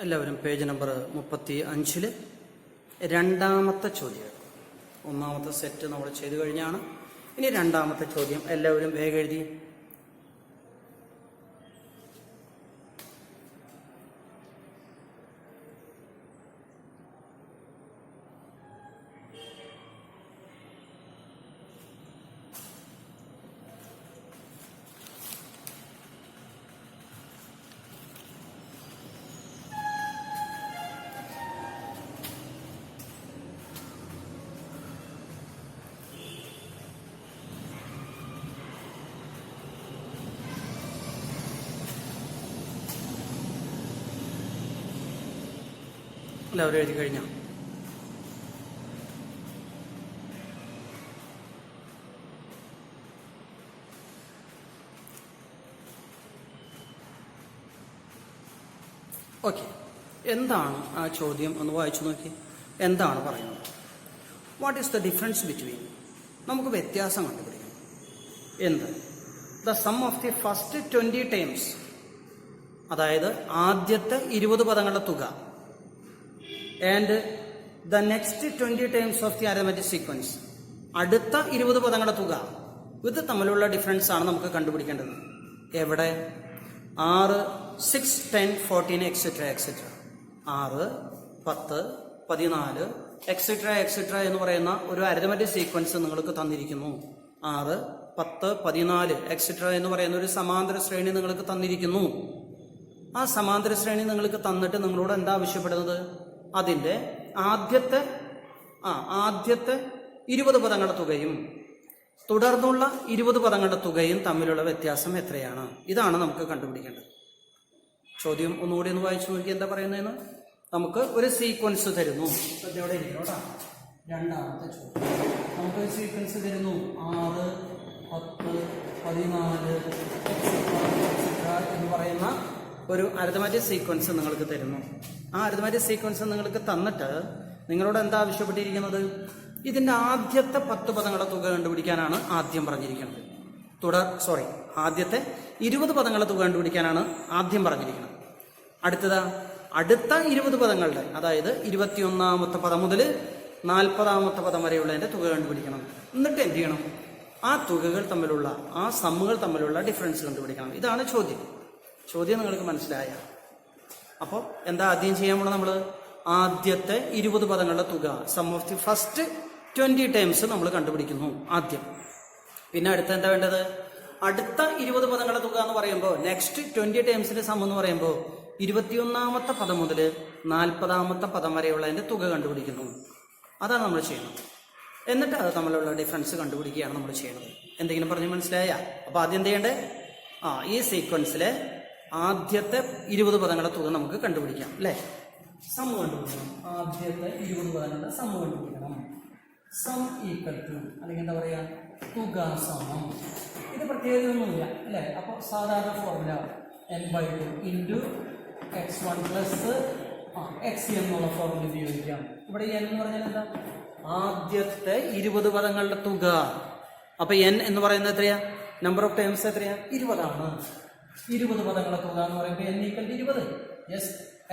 എല്ലാവരും page number 35 രണ്ടാമത്തെ ചോദ്യം. ഒന്നാമത്തെ സെറ്റ് നമ്മൾ ചെയ്തു കഴിഞ്ഞാണ്. ഇനി രണ്ടാമത്തെ ചോദ്യം എല്ലാവരും വേഗം എഴുതി. എല്ലാവരും എഴുതി കഴിഞ്ഞാൽ ഓക്കെ. എന്താണ് ആ ചോദ്യം ഒന്ന് വായിച്ചു നോക്കി. എന്താണ് പറയുന്നത്? What is the difference between, നമുക്ക് വ്യത്യാസം കണ്ടുപിടിക്കണം. എന്ത്? The sum of the first 20 times, അതായത് ആദ്യത്തെ 20 പദങ്ങളുടെ തുക, and the next 20 times of the arithmetic sequence, അടുത്ത 20 പദങ്ങളുടെ തുക. ഇത് തമ്മിലുള്ള ഡിഫറൻസ് ആണ് നമുക്ക് കണ്ടുപിടിക്കേണ്ടത്. എവിടെ? 6, 6, 10, 14 എക്സെട്ര എക്സെട്ര. 6, 10, 14 എക്സെട്ര എക്സെട്ര എന്ന് പറയുന്ന ഒരു അരിത്മെറ്റിക് സീക്വൻസ് നിങ്ങൾക്ക് തന്നിരിക്കുന്നു. 6, 10, 14 എക്സെട്ര എന്ന് പറയുന്ന ഒരു സമാന്തര ശ്രേണി നിങ്ങൾക്ക് തന്നിരിക്കുന്നു. ആ സമാന്തര ശ്രേണി നിങ്ങൾക്ക് തന്നിട്ട് നിങ്ങളോട് എന്താ ആവശ്യപ്പെടുന്നത്? അതിൻ്റെ ആദ്യത്തെ 20 പദങ്ങളുടെ തുകയും തുടർന്നുള്ള 20 പദങ്ങളുടെ തുകയും തമ്മിലുള്ള വ്യത്യാസം എത്രയാണ്? ഇതാണ് നമുക്ക് കണ്ടുപിടിക്കേണ്ടത്. ചോദ്യം ഒന്നുകൂടി ഒന്ന് വായിച്ചു നോക്കി. എന്താ പറയുന്നതെന്ന്? നമുക്ക് ഒരു സീക്വൻസ് തരുന്നു. ഇവിടെ ഇരിക്കണോട്ടാ. രണ്ടാമത്തെ ചോദ്യം. നമുക്കൊരു സീക്വൻസ് തരുന്നു. 6, 10, 14 എന്ന് പറയുന്ന ഒരു അരിത്മെറ്റിക് സീക്വൻസ് നിങ്ങൾക്ക് തരുന്നു. ആ അരിത്മെറ്റിക് സീക്വൻസ് നിങ്ങൾക്ക് തന്നിട്ട് നിങ്ങളോട് എന്താ ആവശ്യപ്പെട്ടിരിക്കുന്നത്? ഇതിന്റെ ആദ്യത്തെ 10 പദങ്ങളുടെ തുക കണ്ടുപിടിക്കാനാണ് ആദ്യം പറഞ്ഞിരിക്കുന്നത്. ആദ്യത്തെ 20 പദങ്ങളുടെ തുക കണ്ടുപിടിക്കാനാണ് ആദ്യം പറഞ്ഞിരിക്കുന്നത്. അടുത്ത 20 പദങ്ങളുടെ, അതായത് 21ാമത്തെ പദം മുതൽ 40ാമത്തെ പദം വരെയുള്ളതിന്റെ തുക കണ്ടുപിടിക്കണം. എന്നിട്ട് എന്ത് ചെയ്യണം? ആ തുകകൾ തമ്മിലുള്ള, ആ സമ്മുകൾ തമ്മിലുള്ള ഡിഫറൻസ് കണ്ടുപിടിക്കണം. ഇതാണ് ചോദ്യം. ചോദ്യം നിങ്ങൾക്ക് മനസ്സിലായ? അപ്പോൾ എന്താ ആദ്യം ചെയ്യാൻ പോണത്? നമ്മൾ ആദ്യത്തെ 20 പദങ്ങളുടെ തുക, sum of the first 20 times നമ്മൾ കണ്ടുപിടിക്കുന്നു ആദ്യം. പിന്നെ അടുത്ത എന്താ വേണ്ടത്? അടുത്ത 20 പദങ്ങളുടെ തുക എന്ന് പറയുമ്പോൾ, നെക്സ്റ്റ് 20 ടൈംസിന്റെ സം എന്ന് പറയുമ്പോൾ 21ാമത്തെ പദം മുതൽ 40ാമത്തെ പദം വരെയുള്ളതിന്റെ തുക കണ്ടുപിടിക്കുന്നു. അതാണ് നമ്മൾ ചെയ്യുന്നത്. എന്നിട്ട് അത് തമ്മിലുള്ള ഡിഫറൻസ് കണ്ടുപിടിക്കുകയാണ് നമ്മൾ ചെയ്യുന്നത്. എന്തെങ്കിലും പറഞ്ഞ് മനസ്സിലായ? അപ്പൊ ആദ്യം എന്ത് ചെയ്യണ്ടേ? ഈ സീക്വൻസിലെ ആദ്യത്തെ 20 പദങ്ങളുടെ തുക നമുക്ക് കണ്ടുപിടിക്കാം, അല്ലേ? സം കണ്ടുപിടിക്കണം. ആദ്യത്തെ 20 പദങ്ങളുടെ സം കണ്ടുപിടിക്കണം. സം ഈക്വൽ ടു, അല്ലെങ്കിൽ എന്താ പറയാ, തുക സമം. ഇത് പ്രത്യേകതയൊന്നുമില്ല, അല്ലേ? അപ്പോൾ സാധാരണ formula n/2 into x1 plus x എന്നുള്ള ഫോർമുല ഉപയോഗിക്കാം. ഇവിടെ n എന്ന് പറഞ്ഞാൽ എന്താ? ആദ്യത്തെ 20 പദങ്ങളുടെ തുക. അപ്പൊ n എന്ന് പറയുന്നത് എത്രയാ? നമ്പർ ഓഫ് ടൈംസ് എത്രയാ? 20 ആണ്. 20 പദങ്ങളുടെ തുക എന്ന് പറയുമ്പോൾ n equal to 20. Yes.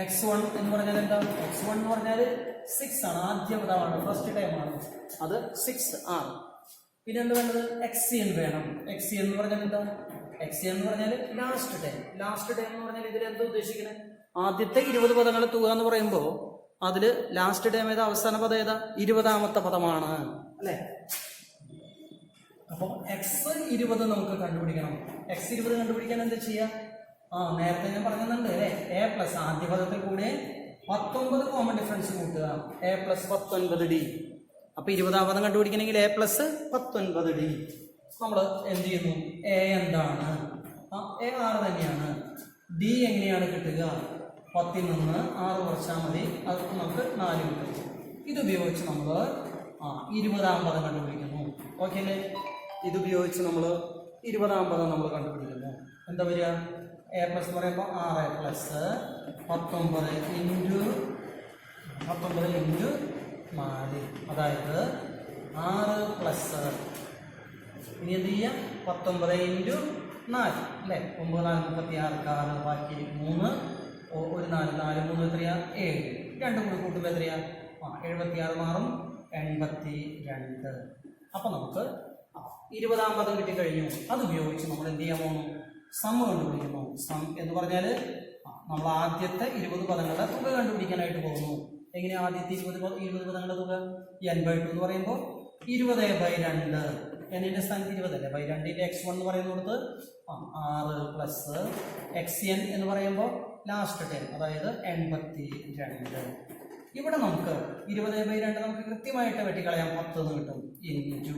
x1 എന്ന് പറഞ്ഞാൽ എന്താ? x1 എന്ന് പറഞ്ഞാൽ 6 ആണ്. ആദ്യ പദമാണ്, ഫസ്റ്റ് ടൈം ആണ്. അത് 6 ആണ്. പിന്നെ എന്ത് വേണ്ടത്? xn വേണം. xn എന്ന് പറഞ്ഞാൽ എന്താ? xn എന്ന് പറഞ്ഞാൽ ലാസ്റ്റ് ടൈം. ലാസ്റ്റ് ടൈം എന്ന് പറഞ്ഞാൽ ഇതിൽ എന്താ ഉദ്ദേശിക്കുന്നത്? ആദ്യത്തെ 20 പദങ്ങളുടെ തുക എന്ന് പറയുമ്പോൾ അതില് ലാസ്റ്റ് ടൈം ഏതാ? അവസാന പദം ഏതാ? 20ാമത്തെ പദമാണ്, അല്ലെ? അപ്പൊ x20 നമുക്ക് കണ്ടുപിടിക്കണം. x20 കണ്ടുപിടിക്കാൻ എന്താ ചെയ്യാ? നേരത്തെ ഞാൻ പറഞ്ഞിട്ടുണ്ട്, അല്ലെ? a പ്ലസ് ആദ്യ പദത്തിൽ കൂടെ 19 കോമൺ ഡിഫറൻസ് കൂട്ടുക. a plus 19d. അപ്പൊ 20ാം പദം കണ്ടുപിടിക്കണമെങ്കിൽ a പ്ലസ് 19d. നമ്മൾ എന്ത് ചെയ്യുന്നു? a എന്താണ്? a 6 തന്നെയാണ്. d എങ്ങനെയാണ് കിട്ടുക? 10ൽ നിന്ന് 6 കുറച്ചാൽ മതി. അത് നമുക്ക് 4 കിട്ടും. ഇതുപയോഗിച്ച് നമ്മൾ 20ാം പദം കണ്ടുപിടിക്കുന്നു. ഓക്കെ അല്ലേ? ഇതുപയോഗിച്ച് നമ്മൾ 20ാം പദം നമ്മൾ കണ്ടുപിടിക്കുന്നു. എന്താ വരിക? a പ്ലസ് എന്ന് പറയുമ്പോൾ 6 പ്ലസ് 19 ഇൻറ്റു 4, അതായത് 6 പ്ലസ്, ഇനി എന്ത് ചെയ്യാം? 19 ഇൻറ്റു 4, അല്ലേ? 9, 4, 36, ബാക്കി 3, ഒരു 4 4 3 എത്രയാ 7 2 കൂടി കൂട്ടുമ്പോൾ എത്രയാ 76 മാറും 82. അപ്പം നമുക്ക് 20-ാം പദം കിട്ടിക്കഴിഞ്ഞു. അത് ഉപയോഗിച്ച് നമ്മൾ എന്ത് ചെയ്യാൻ പോകുന്നു? സം കണ്ടുപിടിക്കുന്നു. സം എന്ന് പറഞ്ഞാൽ നമ്മൾ ആദ്യത്തെ 20 പദങ്ങളുടെ തുക കണ്ടുപിടിക്കാനായിട്ട് പോകുന്നു. എങ്ങനെയാണ് ആദ്യത്തെ 20 പദങ്ങളുടെ തുക? n/2 എന്ന് പറയുമ്പോൾ 20/2. എന്നിന്റെ സ്ഥാനത്ത് 20 അല്ലേ? 2ന്റെ x1 എന്ന് പറയുന്നിടത്ത് 6 പ്ലസ് xn എന്ന് പറയുമ്പോൾ ലാസ്റ്റ് ടൈം, അതായത് 82. ഇവിടെ നമുക്ക് 20/2 നമുക്ക് കൃത്യമായിട്ട് വെട്ടിക്കളയാം. 10 എന്ന് കിട്ടും. ഇൻറ്റു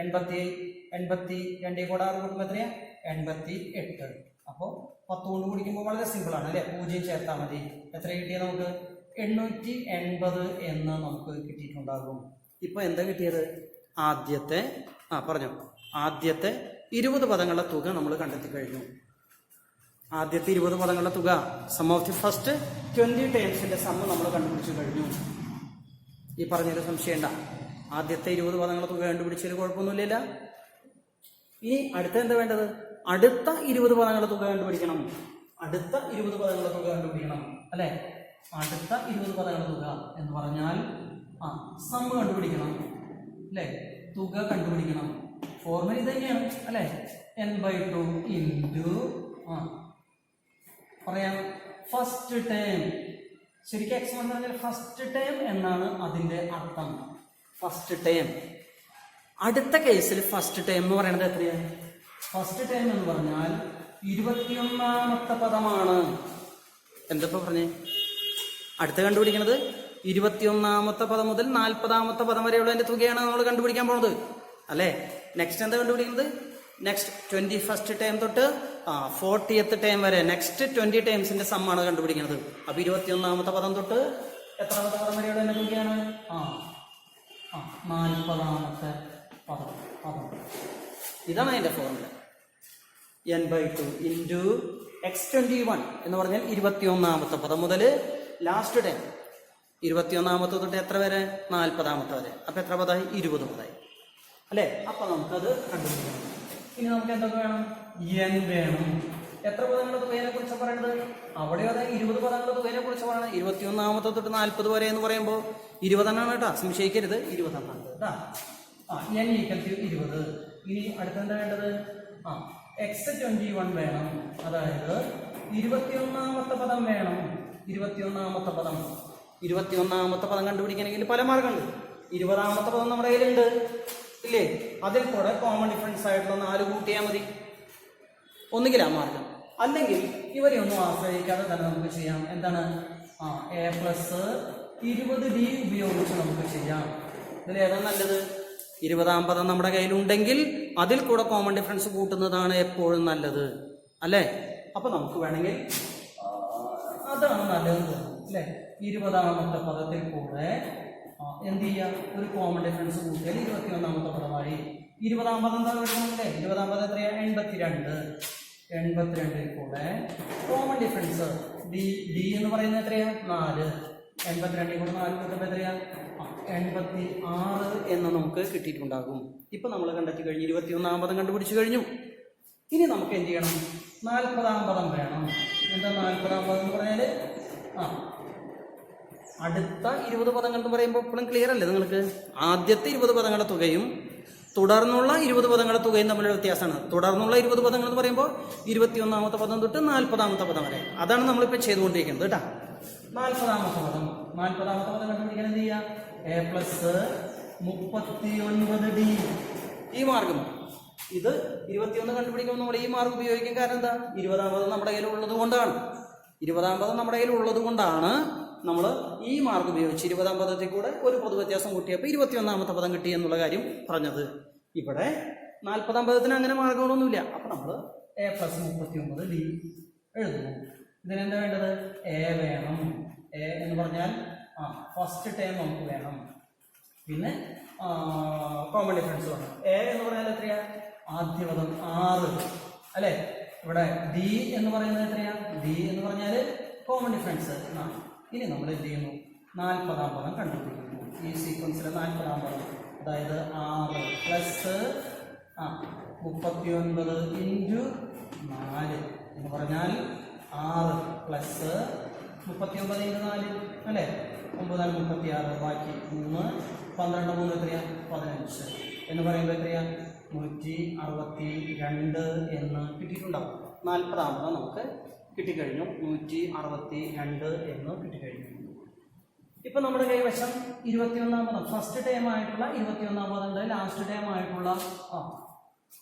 82 കൂടെ 6 കൂട്ടുമ്പോൾ എത്രയാ? 88. അപ്പോൾ 10 കൊണ്ട് കുടിക്കുമ്പോൾ വളരെ സിമ്പിൾ ആണ് അല്ലേ? 0 ചേർത്താൽ മതി. എത്ര കിട്ടിയത് നമുക്ക്? 880 എന്ന് നമുക്ക് കിട്ടിയിട്ടുണ്ടാകും. ഇപ്പൊ എന്താ കിട്ടിയത്? ആദ്യത്തെ ആദ്യത്തെ 20 പദങ്ങളുടെ തുക നമ്മൾ കണ്ടെത്തി കഴിഞ്ഞു. ആദ്യത്തെ 20 പദങ്ങളുടെ തുക, സം ഓഫ് ദി ഫസ്റ്റ് 20 ടൈംസിന്റെ സമ്മ് നമ്മൾ കണ്ടുപിടിച്ചു കഴിഞ്ഞു. ഈ പറഞ്ഞൊരു സംശയമുണ്ട? ആദ്യത്തെ 20 പദങ്ങളുടെ തുക കണ്ടുപിടിച്ചതിൽ കുഴപ്പമൊന്നുമില്ല. ഇനി അടുത്ത എന്താ വേണ്ടത്? അടുത്ത 20 പദങ്ങളുടെ തുക കണ്ടുപിടിക്കണം. അടുത്ത 20 പദങ്ങളുടെ തുക കണ്ടുപിടിക്കണം അല്ലെ? അടുത്ത 20 പദങ്ങളുടെ തുക എന്ന് പറഞ്ഞാൽ സമ്മ് കണ്ടുപിടിക്കണം അല്ലെ? തുക കണ്ടുപിടിക്കണം. ഫോർമുല ഇത് തന്നെയാണ് അല്ലെ? n/2 ഇൻറ്റു പറയാം ഫസ്റ്റ് ടൈം. ശരിക്കും x1 എന്ന് പറഞ്ഞാൽ ഫസ്റ്റ് ടൈം എന്നാണ് അതിന്റെ അർത്ഥം. First time. അടുത്ത കേസിൽ ഫസ്റ്റ് ടൈം എന്ന് പറയുന്നത് എത്രയാണ്? ഫസ്റ്റ് ടൈം എന്ന് പറഞ്ഞാൽ 21-ാമത്തെ പദമാണ്. എന്തപ്പോ പറഞ്ഞേ? അടുത്ത കണ്ടുപിടിക്കുന്നത് 21-ാമത്തെ പദം മുതൽ 40-ാമത്തെ പദം വരെയുള്ളതിന്റെ തുകയാണ് നമ്മൾ കണ്ടുപിടിക്കാൻ പോകുന്നത് അല്ലേ? നെക്സ്റ്റ് എന്താ കണ്ടുപിടിക്കുന്നത്? നെക്സ്റ്റ് 21st ടൈം തൊട്ട് 40th ടൈം വരെ നെക്സ്റ്റ് 20 ടൈംസിന്റെ സമ്മാണ് കണ്ടുപിടിക്കുന്നത്. അപ്പൊ 21-ാമത്തെ പദം തൊട്ട് എത്രാമത്തെ പദം വരെയുള്ളതിന്റെ തുകയാണ്? 40-ാമത്തെ പദം. ഇതാണ് അതിന്റെ ഫോർമുല. n/2 ഇൻറ്റു x21 എന്ന് പറഞ്ഞാൽ 21-ാമത്തെ പദം മുതൽ ലാസ്റ്റ് ടൈം 21-ാമത്തെ തൊട്ട് എത്ര വരെ? 40-ാമത്തെ വരെ. അപ്പൊ എത്ര പദമായി? 20 പദമായി അല്ലെ? അപ്പൊ നമുക്കത് കണ്ടുപിടിക്കണം. ഇനി നമുക്ക് എന്തൊക്കെ വേണം? n വേണം. എത്ര പദങ്ങളുടെ തുകയെ കുറിച്ച് പറയുന്നത്? അവിടെ അതെ 20 പദങ്ങളുടെ തുകയെ കുറിച്ച് പറയണം. 21-ാമത്തെ തൊട്ട് 40 വരെ എന്ന് പറയുമ്പോൾ 20 എണ്ണാണ് കേട്ടോ, സംശയിക്കരുത്. 20 എണ്ണാണ് കേട്ടാ. n = 20. ഇനി അടുത്തെന്താ വേണ്ടത്? x21 വേണം. അതായത് 21-ാമത്തെ പദം വേണം. 21-ാമത്തെ പദം കണ്ടുപിടിക്കണമെങ്കിൽ പല മാർഗമുണ്ട്. 20-ാമത്തെ പദം നമ്മുടെ കയ്യിലുണ്ട് ഇല്ലേ? അതിൽ കൂടെ കോമൺ ഡിഫറൻസ് ആയിട്ടുള്ള 4 കൂട്ടിയാൽ മതി. ഒന്നുകിൽ ആ മാർഗം, അല്ലെങ്കിൽ ഇവരെ ഒന്നും ആശ്രയിക്കാതെ തന്നെ നമുക്ക് ചെയ്യാം. എന്താണ്? a+20d ഉപയോഗിച്ച് നമുക്ക് ചെയ്യാം. ഇതിൽ ഏതാണ് നല്ലത്? 20-ാം പദം നമ്മുടെ കയ്യിലുണ്ടെങ്കിൽ അതിൽ കൂടെ കോമൺ ഡിഫറൻസ് കൂട്ടുന്നതാണ് എപ്പോഴും നല്ലത് അല്ലേ? അപ്പൊ നമുക്ക് വേണമെങ്കിൽ അതാണ് നല്ലത് അല്ലെ? 20-ാമത്തെ പദത്തിൽ കൂടെ എന്ത് ചെയ്യാം? ഒരു കോമൺ ഡിഫറൻസ് കൂട്ടിയാൽ 21-ാമത്തെ പദമായി. 20-ാം പദം എന്താ കിട്ടുന്നില്ലേ? 20-ാം പദം എത്രയാ? 82 കൂടെ കോമൺ ഡിഫറൻസ് ഡി എന്ന് പറയുന്നത് എത്രയാ? 4. 82 കൂടെ 4 കൂട്ടുമ്പോൾ എത്രയാ? 86 എന്ന് നമുക്ക് കിട്ടിയിട്ടുണ്ടാകും. ഇപ്പൊ നമ്മൾ കണ്ടെത്തി കഴിഞ്ഞു. 21-ാം പദം കണ്ടുപിടിച്ചു കഴിഞ്ഞു. ഇനി നമുക്ക് എന്ത് ചെയ്യണം? 40-ാം പദം വേണം. എന്താ 40-ാം പദം എന്ന് പറഞ്ഞാല് അടുത്ത 20 പദങ്ങൾ എന്ന് പറയുമ്പോൾ എപ്പോഴും ക്ലിയർ അല്ലേ നിങ്ങൾക്ക്? ആദ്യത്തെ 20 പദങ്ങളുടെ തുകയും തുടർന്നുള്ള 20 പദങ്ങളുടെ തുകയും തമ്മിലുള്ള വ്യത്യാസമാണ്. തുടർന്നുള്ള 20 പദങ്ങൾ എന്ന് പറയുമ്പോൾ 21-ാമത്തെ പദം തൊട്ട് 40-ാമത്തെ പദം വരെ. അതാണ് നമ്മളിപ്പോൾ ചെയ്തുകൊണ്ടിരിക്കുന്നത് കേട്ടാ. 40-ാമത്തെ പദം കണ്ടുപിടിക്കാൻ എന്ത് ചെയ്യാം? a+39d. ഈ മാർഗം, ഇത് 21 കണ്ടുപിടിക്കുമ്പോൾ നമ്മൾ ഈ മാർഗം ഉപയോഗിക്കും. കാരണം എന്താ? 20-ാം പദം നമ്മുടെ കയ്യിൽ ഉള്ളത് കൊണ്ടാണ് നമ്മൾ ഈ മാർഗം ഉപയോഗിച്ച് 20-ാം പദത്തിൽ കൂടെ ഒരു പൊതു വ്യത്യാസം കൂട്ടിയപ്പോൾ 21-ാമത്തെ പദം കിട്ടി എന്നുള്ള കാര്യം പറഞ്ഞത്. ഇവിടെ 40-ാം പദത്തിന് അങ്ങനെ മാർഗങ്ങളൊന്നുമില്ല. അപ്പൊ നമ്മൾ a+39d എഴുതുന്നു. ഇതിനെന്താ വേണ്ടത്? എ വേണം. എ എന്ന് പറഞ്ഞാൽ ഫസ്റ്റ് ടൈം നമുക്ക് വേണം. പിന്നെ കോമൺ ഡിഫറൻസ് വേണം. എ എന്ന് പറഞ്ഞാൽ എത്രയാ? ആദ്യ പദം 6 അല്ലെ? ഇവിടെ ഡി എന്ന് പറയുന്നത് എത്രയാ? ഡി എന്ന് പറഞ്ഞാൽ കോമൺ ഡിഫറൻസ്. ഇനി നമ്മൾ എന്ത് ചെയ്യുന്നു? 40-ാം പദം കണ്ടുപിടിക്കുന്നു. ഈ സീക്വൻസിലെ 40-ാം പദം, അതായത് 6 പ്ലസ് 39 ഇൻറ്റു 4 എന്ന് പറഞ്ഞാൽ 6 പ്ലസ് 39 × 4 അല്ലേ, 9 36, ബാക്കി 3, 12 3 എത്രയാ 15 എന്ന് പറയുമ്പോൾ എത്രയാ 162 എന്ന് കിട്ടിയിട്ടുണ്ടാവും. 40 നമുക്ക് കിട്ടിക്കഴിഞ്ഞു, 162 എന്ന് കിട്ടിക്കഴിഞ്ഞു. ഇപ്പൊ നമ്മുടെ കൈവശം 21 പദം, ഫസ്റ്റ് ടൈം ആയിട്ടുള്ള 21 പദമുണ്ട്, ലാസ്റ്റ് ടൈം ആയിട്ടുള്ള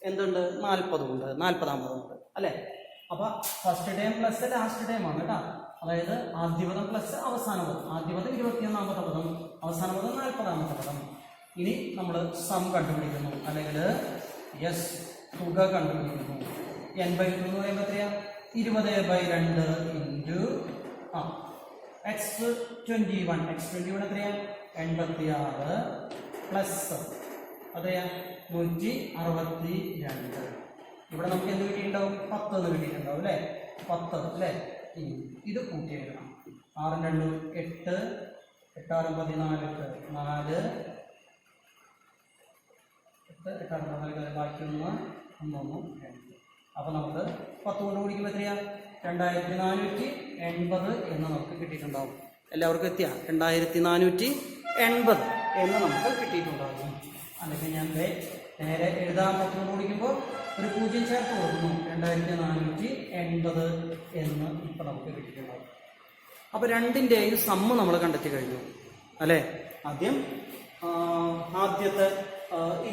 എന്തുണ്ട് 40 ഉണ്ട്, 40 പദമുണ്ട് അല്ലെ. അപ്പൊ first time plus last time ആണ് കേട്ടോ. അതായത് ആദ്യപദം പ്ലസ് അവസാന പദം. ആദ്യപദം 21 പദം, അവസാന പദം 40 പദം. ഇനി നമ്മൾ സം കണ്ടുപിടിക്കുന്നു, അല്ലെങ്കിൽ യെസ് തുക കണ്ടുപിടിക്കുന്നു. n/2 എന്ന് പറയുമ്പോൾ എത്രയാ 20/2 ഇൻറ്റു x21 എത്രയാ 86 പ്ലസ് അതെയാ 162. ഇവിടെ നമുക്ക് എന്ത് കിട്ടിയിട്ടുണ്ടാവും 10 എന്ന് കിട്ടിയിട്ടുണ്ടാവും അല്ലേ, 10 അല്ലേ. ഇത് കൂട്ടി എഴുതണം. 6 2 8, 8 6 14, 4 8 6 14, ബാക്കി 1 2. അപ്പോൾ നമുക്ക് 10 കൊണ്ട് കൂടിക്കുമ്പോൾ എത്രയാ 2480 എന്ന് നമുക്ക് കിട്ടിയിട്ടുണ്ടാവും. എല്ലാവർക്കും എത്തിയ 2480 എന്ന് നമുക്ക് കിട്ടിയിട്ടുണ്ടാകും. അല്ലെങ്കിൽ ഞാൻ നേരെ എഴുതാൻ 10 കൊണ്ട് കൂടിക്കുമ്പോൾ ഒരു 0 ചേർത്ത് കൊടുക്കുന്നു, 2480 എന്ന് ഇപ്പം നമുക്ക് കിട്ടിയിട്ടുണ്ടാവും. അപ്പോൾ രണ്ടിൻ്റെയും സമ്മ് നമ്മൾ കണ്ടെത്തി കഴിഞ്ഞു അല്ലേ. ആദ്യത്തെ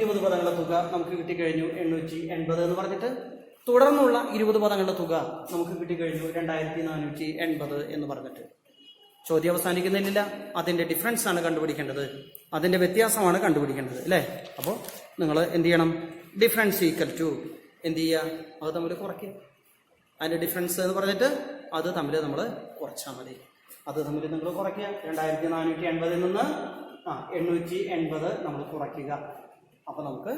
20 പദങ്ങളുടെ തുക നമുക്ക് കിട്ടിക്കഴിഞ്ഞു 880 എന്ന് പറഞ്ഞിട്ട്, തുടർന്നുള്ള 20 പദങ്ങളുടെ തുക നമുക്ക് കിട്ടിക്കഴിഞ്ഞു 2480 എന്ന് പറഞ്ഞിട്ട്. ചോദ്യം അവസാനിക്കുന്നില്ല, അതിൻ്റെ ഡിഫറൻസ് ആണ് കണ്ടുപിടിക്കേണ്ടത്, അതിൻ്റെ വ്യത്യാസമാണ് കണ്ടുപിടിക്കേണ്ടത് അല്ലേ. അപ്പോൾ നിങ്ങൾ എന്ത് ചെയ്യണം, ഡിഫറൻസ് ഈക്വൽ ടു എന്ത് ചെയ്യുക, അത് തമ്മിൽ കുറയ്ക്കുക. അതിൻ്റെ ഡിഫറൻസ് എന്ന് പറഞ്ഞിട്ട് അത് തമ്മിൽ നമ്മൾ കുറച്ചാൽ മതി. അത് തമ്മിൽ നിങ്ങൾ കുറയ്ക്കുക. 2480 നിന്ന് 880 നമ്മൾ കുറയ്ക്കുക. അപ്പോൾ നമുക്ക്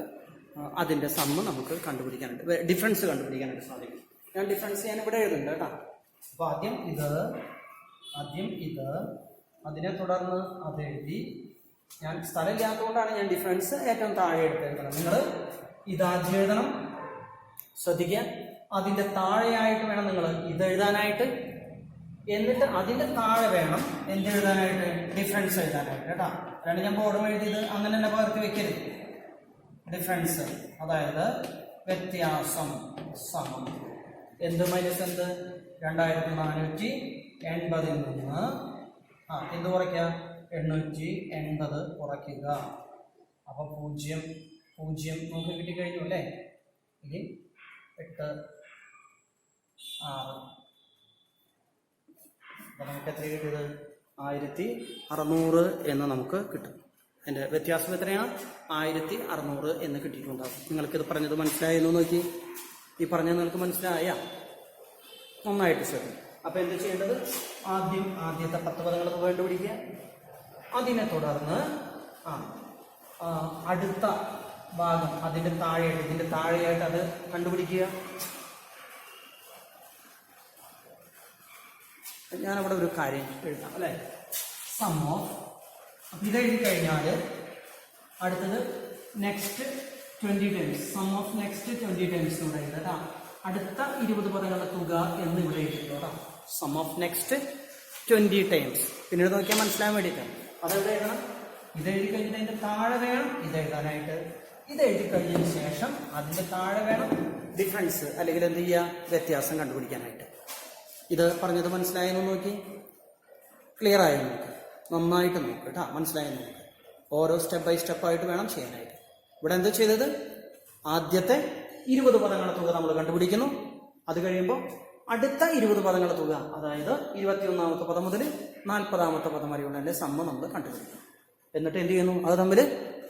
അതിൻ്റെ സമ്മ് നമുക്ക് കണ്ടുപിടിക്കാനായിട്ട്, ഡിഫറൻസ് കണ്ടുപിടിക്കാനായിട്ട് സാധിക്കും. ഞാൻ ഡിഫറൻസ് ഞാൻ ഇവിടെ എഴുതുന്നുണ്ട് കേട്ടോ. അപ്പോൾ ആദ്യം ഇത്, അതിനെ തുടർന്ന് അത് എഴുതി. ഞാൻ സ്ഥലമില്ലാത്തതുകൊണ്ടാണ് ഞാൻ ഡിഫറൻസ് ഏറ്റവും താഴെ എടുത്തെഴുതണം. നിങ്ങൾ ഇതാദ്യം എഴുതണം, ശ്രദ്ധിക്കുക. അതിൻ്റെ താഴെയായിട്ട് വേണം നിങ്ങൾ ഇത് എഴുതാനായിട്ട്, എന്നിട്ട് അതിൻ്റെ താഴെ വേണം എന്തെഴുതാനായിട്ട്, ഡിഫറൻസ് എഴുതാനായിട്ട് കേട്ടോ. അല്ലാണ്ട് ഞാൻ ബോർഡും എഴുതിയത് അങ്ങനെ തന്നെ പകർത്തി വെക്കരുത്. ഡിഫറൻസ് അതായത് വ്യത്യാസം സമം എന്ത് മൈനസ് എന്ത് 2480 നിന്ന് എന്ത് കുറയ്ക്കുക 880 കുറയ്ക്കുക. അപ്പോൾ 0 നമുക്ക് കിട്ടിക്കഴിഞ്ഞു അല്ലേ. ഇനി 8 6 അപ്പോൾ നമുക്ക് എത്ര കിട്ടിയത് 1600 എന്ന് നമുക്ക് കിട്ടും. അതിൻ്റെ വ്യത്യാസം എത്രയാണ് 1600 എന്ന് കിട്ടിയിട്ടുണ്ടാകും. നിങ്ങൾക്കിത് പറഞ്ഞത് മനസ്സിലായെന്ന് നോക്കി. ഈ പറഞ്ഞത് നിങ്ങൾക്ക് മനസ്സിലായ നന്നായിട്ട് ശ്രദ്ധിക്കും. അപ്പോൾ എന്ത് ചെയ്യേണ്ടത്, ആദ്യത്തെ 10 പദങ്ങൾ കണ്ടുപിടിക്കുക. അതിനെ തുടർന്ന് അടുത്ത ഭാഗം ഇതിൻ്റെ താഴെയായിട്ട് അത് കണ്ടുപിടിക്കുക. ഞാനവിടെ ഒരു കാര്യം എഴുതാം അല്ലേ, സം ഓഫ്. അപ്പം ഇതെഴുതി കഴിഞ്ഞാൽ അടുത്തത് next 20 times, sum of next 20 times ഇവിടെ എഴുതാം കേട്ടോ. അടുത്ത 20 പദങ്ങളുടെ തുക എന്ന് ഇവിടെ എഴുതിട്ടോ കേട്ടോ. Sum of next 20 times. പിന്നീട് നോക്കിയാൽ മനസ്സിലാൻ വേണ്ടിയിട്ടാണ്. അതെവിടെ എഴുതണം, ഇതെഴുതി കഴിഞ്ഞിട്ട് അതിൻ്റെ താഴെ വേണം ഇതെഴുതാനായിട്ട്. ഇതെഴുതി കഴിഞ്ഞതിന് ശേഷം അതിൻ്റെ താഴെ വേണം ഡിഫറൻസ് അല്ലെങ്കിൽ എന്ത് ചെയ്യുക, വ്യത്യാസം കണ്ടുപിടിക്കാനായിട്ട്. ഇത് പറഞ്ഞത് മനസ്സിലായെന്ന് നോക്കി, ക്ലിയർ ആയോ നോക്ക്, നന്നായിട്ട് നോക്ക് കേട്ടോ. മനസ്സിലായെന്ന് നോക്ക്. ഓരോ സ്റ്റെപ്പ് ബൈ സ്റ്റെപ്പായിട്ട് വേണം ചെയ്യാനായിട്ട്. ഇവിടെ എന്താ ചെയ്തത്, ആദ്യത്തെ 20 പദങ്ങളുടെ തുക നമ്മൾ കണ്ടുപിടിക്കുന്നു. അത് കഴിയുമ്പോൾ അടുത്ത 20 പദങ്ങളുടെ തുക, അതായത് 21ാമത്തെ പദം മുതൽ 40ാമത്തെ പദം വരെയുള്ളതിൻ്റെ സമ്മ നമ്മൾ കണ്ടുപിടിക്കുന്നു. എന്നിട്ട് എന്ത് ചെയ്യുന്നു, അത് തമ്മിൽ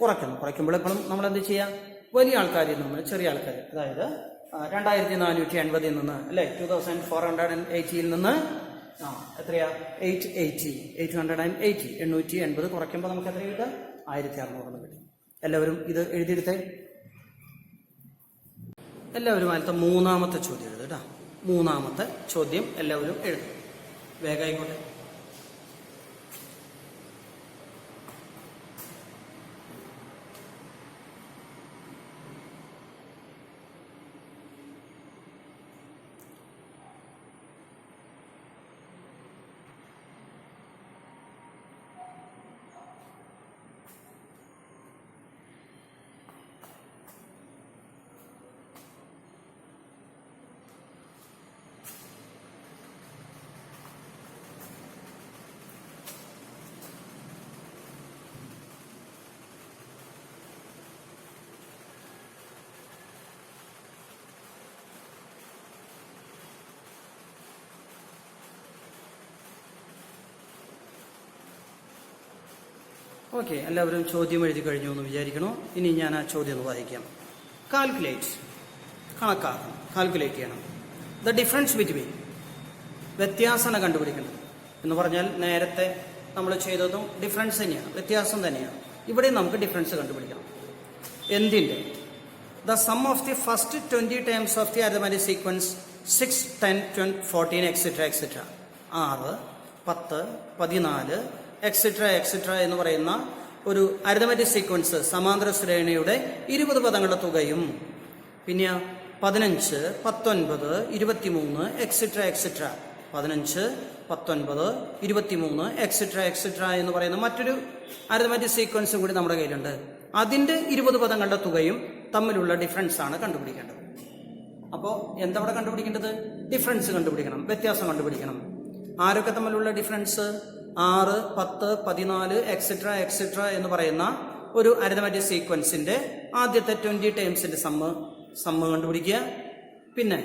കുറയ്ക്കുമ്പോൾ എപ്പോഴും നമ്മൾ എന്ത് ചെയ്യുക, വലിയ ആൾക്കാരിൽ നിന്ന് ചെറിയ ആൾക്കാർ, അതായത് 2480 നിന്ന് അല്ലേ 2480 നിന്ന് എത്രയാ 880 കുറയ്ക്കുമ്പോൾ നമുക്ക് എത്ര കിട്ടുക 1600 കിട്ടും. എല്ലാവരും ഇത് എഴുതിയെടുത്തേ. എല്ലാവരും അതിലത്തെ 3ാമത്തെ ചോദ്യം എഴുതുക കേട്ടോ. 3ാമത്തെ ചോദ്യം എല്ലാവരും എഴുതും, വേഗമായിക്കോട്ടെ. ഓക്കെ, എല്ലാവരും ചോദ്യം എഴുതി കഴിഞ്ഞു എന്ന് വിചാരിക്കണോ? ഇനി ഞാൻ ആ ചോദ്യം ഒന്ന് വായിക്കാം. കാൽക്കുലേറ്റ്, കണക്കാക്കണം, കാൽക്കുലേറ്റ് ചെയ്യണം. ദ ഡിഫറൻസ് ബിറ്റ്വീൻ, വ്യത്യാസം കണ്ടുപിടിക്കണം എന്ന് പറഞ്ഞാൽ നേരത്തെ നമ്മൾ ചെയ്തതും ഡിഫറൻസ് തന്നെയാണ്, വ്യത്യാസം തന്നെയാണ്. ഇവിടെ നമുക്ക് ഡിഫറൻസ് കണ്ടുപിടിക്കണം. എന്തിൻ്റെ? The sum of the first 20 terms of the arithmetic sequence 6, 10, 12, 14 etcetera etcetera. 6, 10, 14 etcetera etcetera എന്ന് പറയുന്ന ഒരു അരിത്മെറ്റിക് സീക്വൻസ് സമാന്തര ശ്രേണിയുടെ 20 പദങ്ങളുടെ തുകയും പിന്നെ 15, 19, 23 എക്സെട്ര എക്സെട്ര. 15, 19, 23 എക്സെട്ര എക്സെട്ര എന്ന് പറയുന്ന മറ്റൊരു അരിത്മെറ്റിക് സീക്വൻസും കൂടി നമ്മുടെ കയ്യിലുണ്ട്. അതിൻ്റെ 20 പദങ്ങളുടെ തുകയും തമ്മിലുള്ള ഡിഫറൻസ് ആണ് കണ്ടുപിടിക്കേണ്ടത്. അപ്പോൾ എന്താ അവിടെ കണ്ടുപിടിക്കേണ്ടത്? ഡിഫറൻസ് കണ്ടുപിടിക്കണം, വ്യത്യാസം കണ്ടുപിടിക്കണം. ആരൊക്കെ തമ്മിലുള്ള ഡിഫറൻസ്? 6, 10, 14 എക്സെട്ര എക്സെട്ര എന്ന് പറയുന്ന ഒരു അരിത്മെറ്റിക് സീക്വൻസിന്റെ ആദ്യത്തെ 20 ടേംസിന്റെ സമ്മ് കണ്ടുപിടിക്കുക. പിന്നെ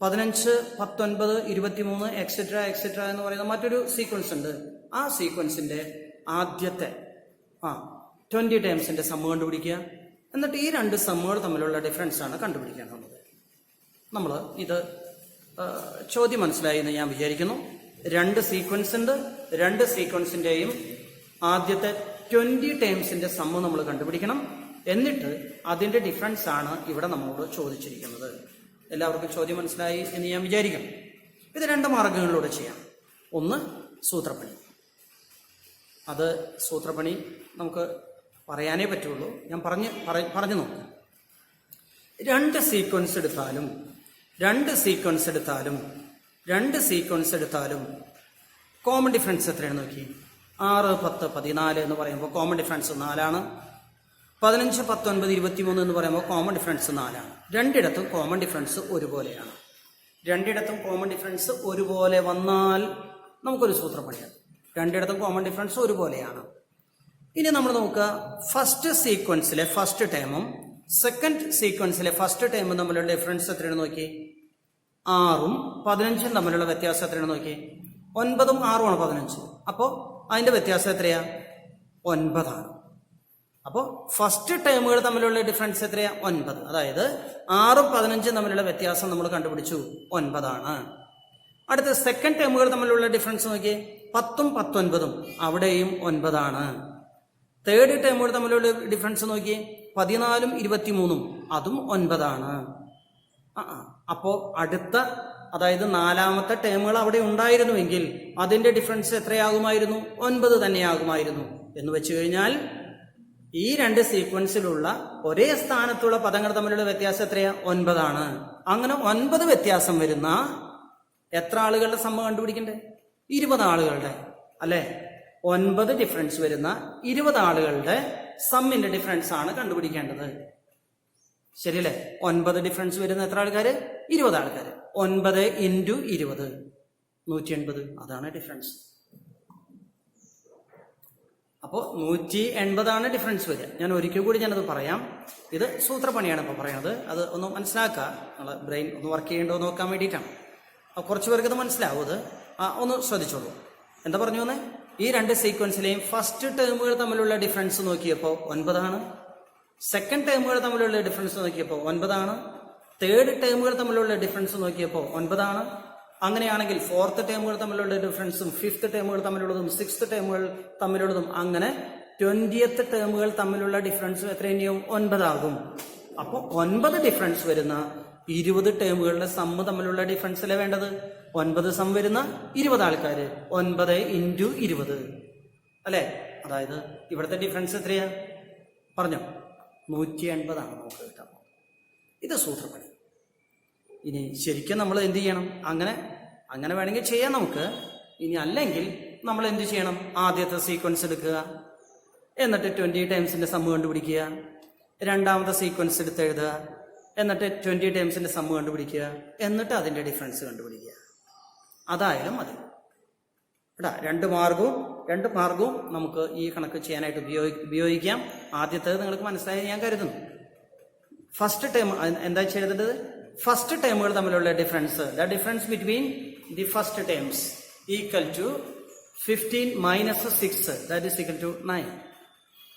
15, 19, 23 എക്സെട്ര എക്സെട്ര എന്ന് പറയുന്ന മറ്റൊരു സീക്വൻസ് ഉണ്ട്. ആ സീക്വൻസിന്റെ ആദ്യത്തെ 20 ടേംസിന്റെ സമ്മ് കണ്ടുപിടിക്കുക. എന്നിട്ട് ഈ രണ്ട് സമ്മുകൾ തമ്മിലുള്ള ഡിഫറൻസ് ആണ് കണ്ടുപിടിക്കേണ്ടത്. നമ്മൾ ഇത് ചോദ്യം മനസ്സിലായി എന്ന് ഞാൻ വിചാരിക്കുന്നു. രണ്ട് സീക്വൻസ് ഉണ്ട്. രണ്ട് സീക്വൻസിന്റെയും ആദ്യത്തെ 20 ടേംസിന്റെ സമ്മ് നമ്മൾ കണ്ടുപിടിക്കണം. എന്നിട്ട് അതിന്റെ ഡിഫറൻസ് ആണ് ഇവിടെ നമ്മളോട് ചോദിച്ചിരിക്കുന്നത്. എല്ലാവർക്കും ചോദ്യം മനസ്സിലായി എന്ന് ഞാൻ വിചാരിക്കുന്നു. ഇത് രണ്ട് മാർഗങ്ങളിലൂടെ ചെയ്യാം. ഒന്ന് സൂത്രപ്പണി. അത് സൂത്രപ്പണി നമുക്ക് പറയാനേ പറ്റുള്ളൂ. ഞാൻ പറഞ്ഞു നോക്കാം. രണ്ട് സീക്വൻസ് എടുത്താലും കോമൺ ഡിഫറൻസ് എത്രയാണ് നോക്കി. 6, 10, 14 എന്ന് പറയുമ്പോൾ കോമൺ ഡിഫറൻസ് 4 ആണ്. 15, 19, 23 എന്ന് പറയുമ്പോൾ കോമൺ ഡിഫറൻസ് 4 ആണ്. രണ്ടിടത്തും കോമൺ ഡിഫറൻസ് ഒരുപോലെയാണ്. രണ്ടിടത്തും കോമൺ ഡിഫറൻസ് ഒരുപോലെ വന്നാൽ നമുക്കൊരു സൂത്രപ്പണിയാണ്. രണ്ടിടത്തും കോമൺ ഡിഫറൻസ് ഒരുപോലെയാണ്. ഇനി നമ്മൾ നോക്കുക, ഫസ്റ്റ് സീക്വൻസിലെ ഫസ്റ്റ് ടേമും സെക്കൻഡ് സീക്വൻസിലെ ഫസ്റ്റ് ടേമും തമ്മിലുള്ള ഡിഫറൻസ് എത്രയാണ് നോക്കി. 6ഉം 15ഉം തമ്മിലുള്ള വ്യത്യാസം എത്രയാണ് നോക്കി. 9ഉം 6ഉം ആണ് 15. അപ്പോൾ അതിന്റെ വ്യത്യാസം എത്രയാ? 9 ആണ്. അപ്പോൾ ഫസ്റ്റ് ടേമുകൾ തമ്മിലുള്ള ഡിഫറൻസ് എത്രയാ? 9. അതായത് 6ഉം 15ഉം തമ്മിലുള്ള വ്യത്യാസം നമ്മൾ കണ്ടുപിടിച്ചു, 9 ആണ്. അടുത്ത സെക്കൻഡ് ടേമുകൾ തമ്മിലുള്ള ഡിഫറൻസ് നോക്കി. 10ഉം 19ഉം അവിടെയും 9 ആണ്. തേർഡ് ടേമുകൾ തമ്മിലുള്ള ഡിഫറൻസ് നോക്കി. 14ഉം 23ഉം അതും 9 ആണ്. അപ്പോ അടുത്ത, അതായത് നാലാമത്തെ ടേമുകൾ അവിടെ ഉണ്ടായിരുന്നുവെങ്കിൽ അതിന്റെ ഡിഫറൻസ് എത്രയാകുമായിരുന്നു? 9 തന്നെയാകുമായിരുന്നു. എന്ന് വെച്ച് കഴിഞ്ഞാൽ ഈ രണ്ട് സീക്വൻസിലുള്ള ഒരേ സ്ഥാനത്തുള്ള പദങ്ങൾ തമ്മിലുള്ള വ്യത്യാസം എത്രയാ? 9 ആണ്. അങ്ങനെ 9 വ്യത്യാസം വരുന്ന എത്ര ആളുകളുടെ സമ്മ കണ്ടുപിടിക്കണ്ടേ? 20 ആളുകളുടെ, അല്ലെ? 9 ഡിഫറൻസ് വരുന്ന 20 ആളുകളുടെ സമ്മിന്റെ ഡിഫറൻസ് ആണ് കണ്ടുപിടിക്കേണ്ടത്. ശരിയല്ലേ? 9 ഡിഫറൻസ് വരുന്ന എത്ര ആൾക്കാര്? 20 ആൾക്കാര്. 9 × 20 180. അതാണ് ഡിഫറൻസ്. അപ്പോൾ 180 ആണ് ഡിഫറൻസ് വരിക. ഞാൻ ഒരിക്കൽ കൂടി ഞാനത് പറയാം. ഇത് സൂത്രപ്പണിയാണ് ഇപ്പോൾ പറയുന്നത്. അത് ഒന്ന് മനസ്സിലാക്കുക. നമ്മളെ ബ്രെയിൻ ഒന്ന് വർക്ക് ചെയ്യേണ്ടോ നോക്കാൻ വേണ്ടിയിട്ടാണ്. കുറച്ച് പേർക്ക് ഇത് മനസ്സിലാവും. അത് ഒന്ന് ശ്രദ്ധിച്ചോളൂ. എന്താ പറഞ്ഞു വന്നേ? ഈ രണ്ട് സീക്വൻസിലെയും ഫസ്റ്റ് ടേമുകൾ തമ്മിലുള്ള ഡിഫറൻസ് നോക്കിയപ്പോൾ 9 ആണ്. സെക്കൻഡ് ടേമുകൾ തമ്മിലുള്ള ഡിഫറൻസ് നോക്കിയപ്പോൾ 9 ആണ്. തേർഡ് ടേമുകൾ തമ്മിലുള്ള ഡിഫറൻസ് നോക്കിയപ്പോൾ 9 ആണ്. അങ്ങനെയാണെങ്കിൽ ഫോർത്ത് ടേമുകൾ തമ്മിലുള്ള ഡിഫറൻസും ഫിഫ്ത്ത് ടേമുകൾ തമ്മിലുള്ളതും സിക്സ്ത് ടേമുകൾ തമ്മിലുള്ളതും അങ്ങനെ 20th ടേമുകൾ തമ്മിലുള്ള ഡിഫറൻസും എത്ര തന്നെയും 9 ആകും. അപ്പോൾ 9 ഡിഫറൻസ് വരുന്ന 20 ടേമുകളുടെ സമ്മ് തമ്മിലുള്ള ഡിഫറൻസ് അല്ലേ വേണ്ടത്? 9 സം വരുന്ന 20 ആൾക്കാര്. 9 × 20 അല്ലെ? അതായത് ഇവിടുത്തെ ഡിഫറൻസ് എത്രയാ പറഞ്ഞോ? 180 ആണ് നമുക്ക് കിട്ടാം. ഇത് സൂത്രപ്പണി. ഇനി ശരിക്കും നമ്മൾ എന്ത് ചെയ്യണം? അങ്ങനെ വേണമെങ്കിൽ ചെയ്യാം നമുക്ക്. ഇനി അല്ലെങ്കിൽ നമ്മൾ എന്ത് ചെയ്യണം? ആദ്യത്തെ സീക്വൻസ് എടുക്കുക, എന്നിട്ട് 20 ടൈംസിന്റെ സമ്മ് കണ്ടുപിടിക്കുക. രണ്ടാമത്തെ സീക്വൻസ് എടുത്ത് എഴുതുക, എന്നിട്ട് 20 ടൈംസിന്റെ സമ്മ് കണ്ടുപിടിക്കുക. എന്നിട്ട് അതിന്റെ ഡിഫറൻസ് കണ്ടുപിടിക്കുക. അതായാലും മതി. രണ്ട് മാർഗവും നമുക്ക് ഈ കണക്ക് ചെയ്യാനായിട്ട് ഉപയോഗിക്കാം. ആദ്യത്തേത് നിങ്ങൾക്ക് മനസ്സിലായി ഞാൻ കരുതുന്നു. ഫസ്റ്റ് ടൈം എന്താ ചെയ്തത്? ഫസ്റ്റ് ടൈമുകൾ തമ്മിലുള്ള difference, the difference between the first times equal to 15 - 6, that is equal to 9.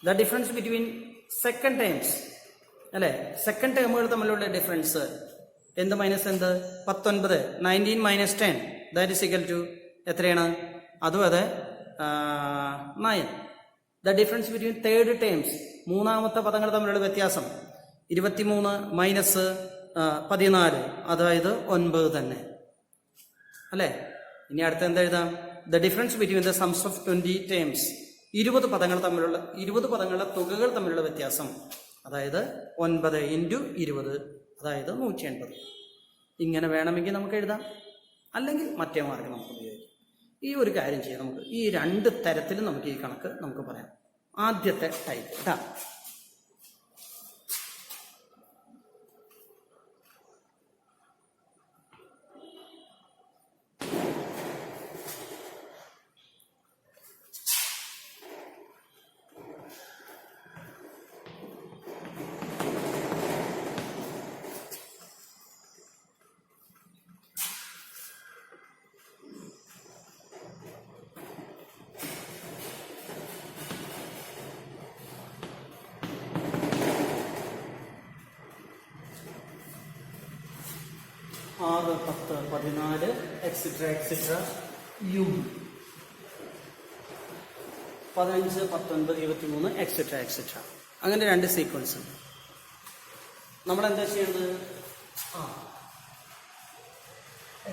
The difference between second terms അല്ലേ, സെക്കൻഡ് ടേമുകൾ തമ്മിലുള്ള ഡിഫറൻസ് എന്ത് മൈനസ് എന്ത് 19 19 minus 10 that is equal to എത്രയാണ്, അതും അതെ 9. The difference between third terms മൂന്നാമത്തെ പദങ്ങൾ തമ്മിലുള്ള വ്യത്യാസം 23 മൈനസ് 14 അതായത് 9 തന്നെ അല്ലേ. ഇനി അടുത്ത എന്താ എഴുതാം, ദ ഡിഫറൻസ് ബിറ്റ്വീൻ ദ സംസ് ഓഫ് 20 ടേംസ് 20 പദങ്ങളുടെ തുകകൾ തമ്മിലുള്ള വ്യത്യാസം അതായത് 9 ഇൻറ്റു 20 അതായത് 180. ഇങ്ങനെ വേണമെങ്കിൽ നമുക്ക് എഴുതാം, അല്ലെങ്കിൽ മറ്റേ മാർഗം നമുക്ക് ഉപയോഗിക്കാം. ഈ ഒരു കാര്യം ചെയ്യാം, നമുക്ക് ഈ 2 തരത്തിലും നമുക്ക് ഈ കണക്ക് നമുക്ക് പറയാം. ആദ്യത്തെ ടൈപ്പ് കേട്ടോ, ആറ് 10 14 etcetera etcetera you 15 19 23 etcetera etcetera അങ്ങനെ 2 സീക്വൻസ് ഉണ്ട്. നമ്മൾ എന്താ ചെയ്യുന്നത്,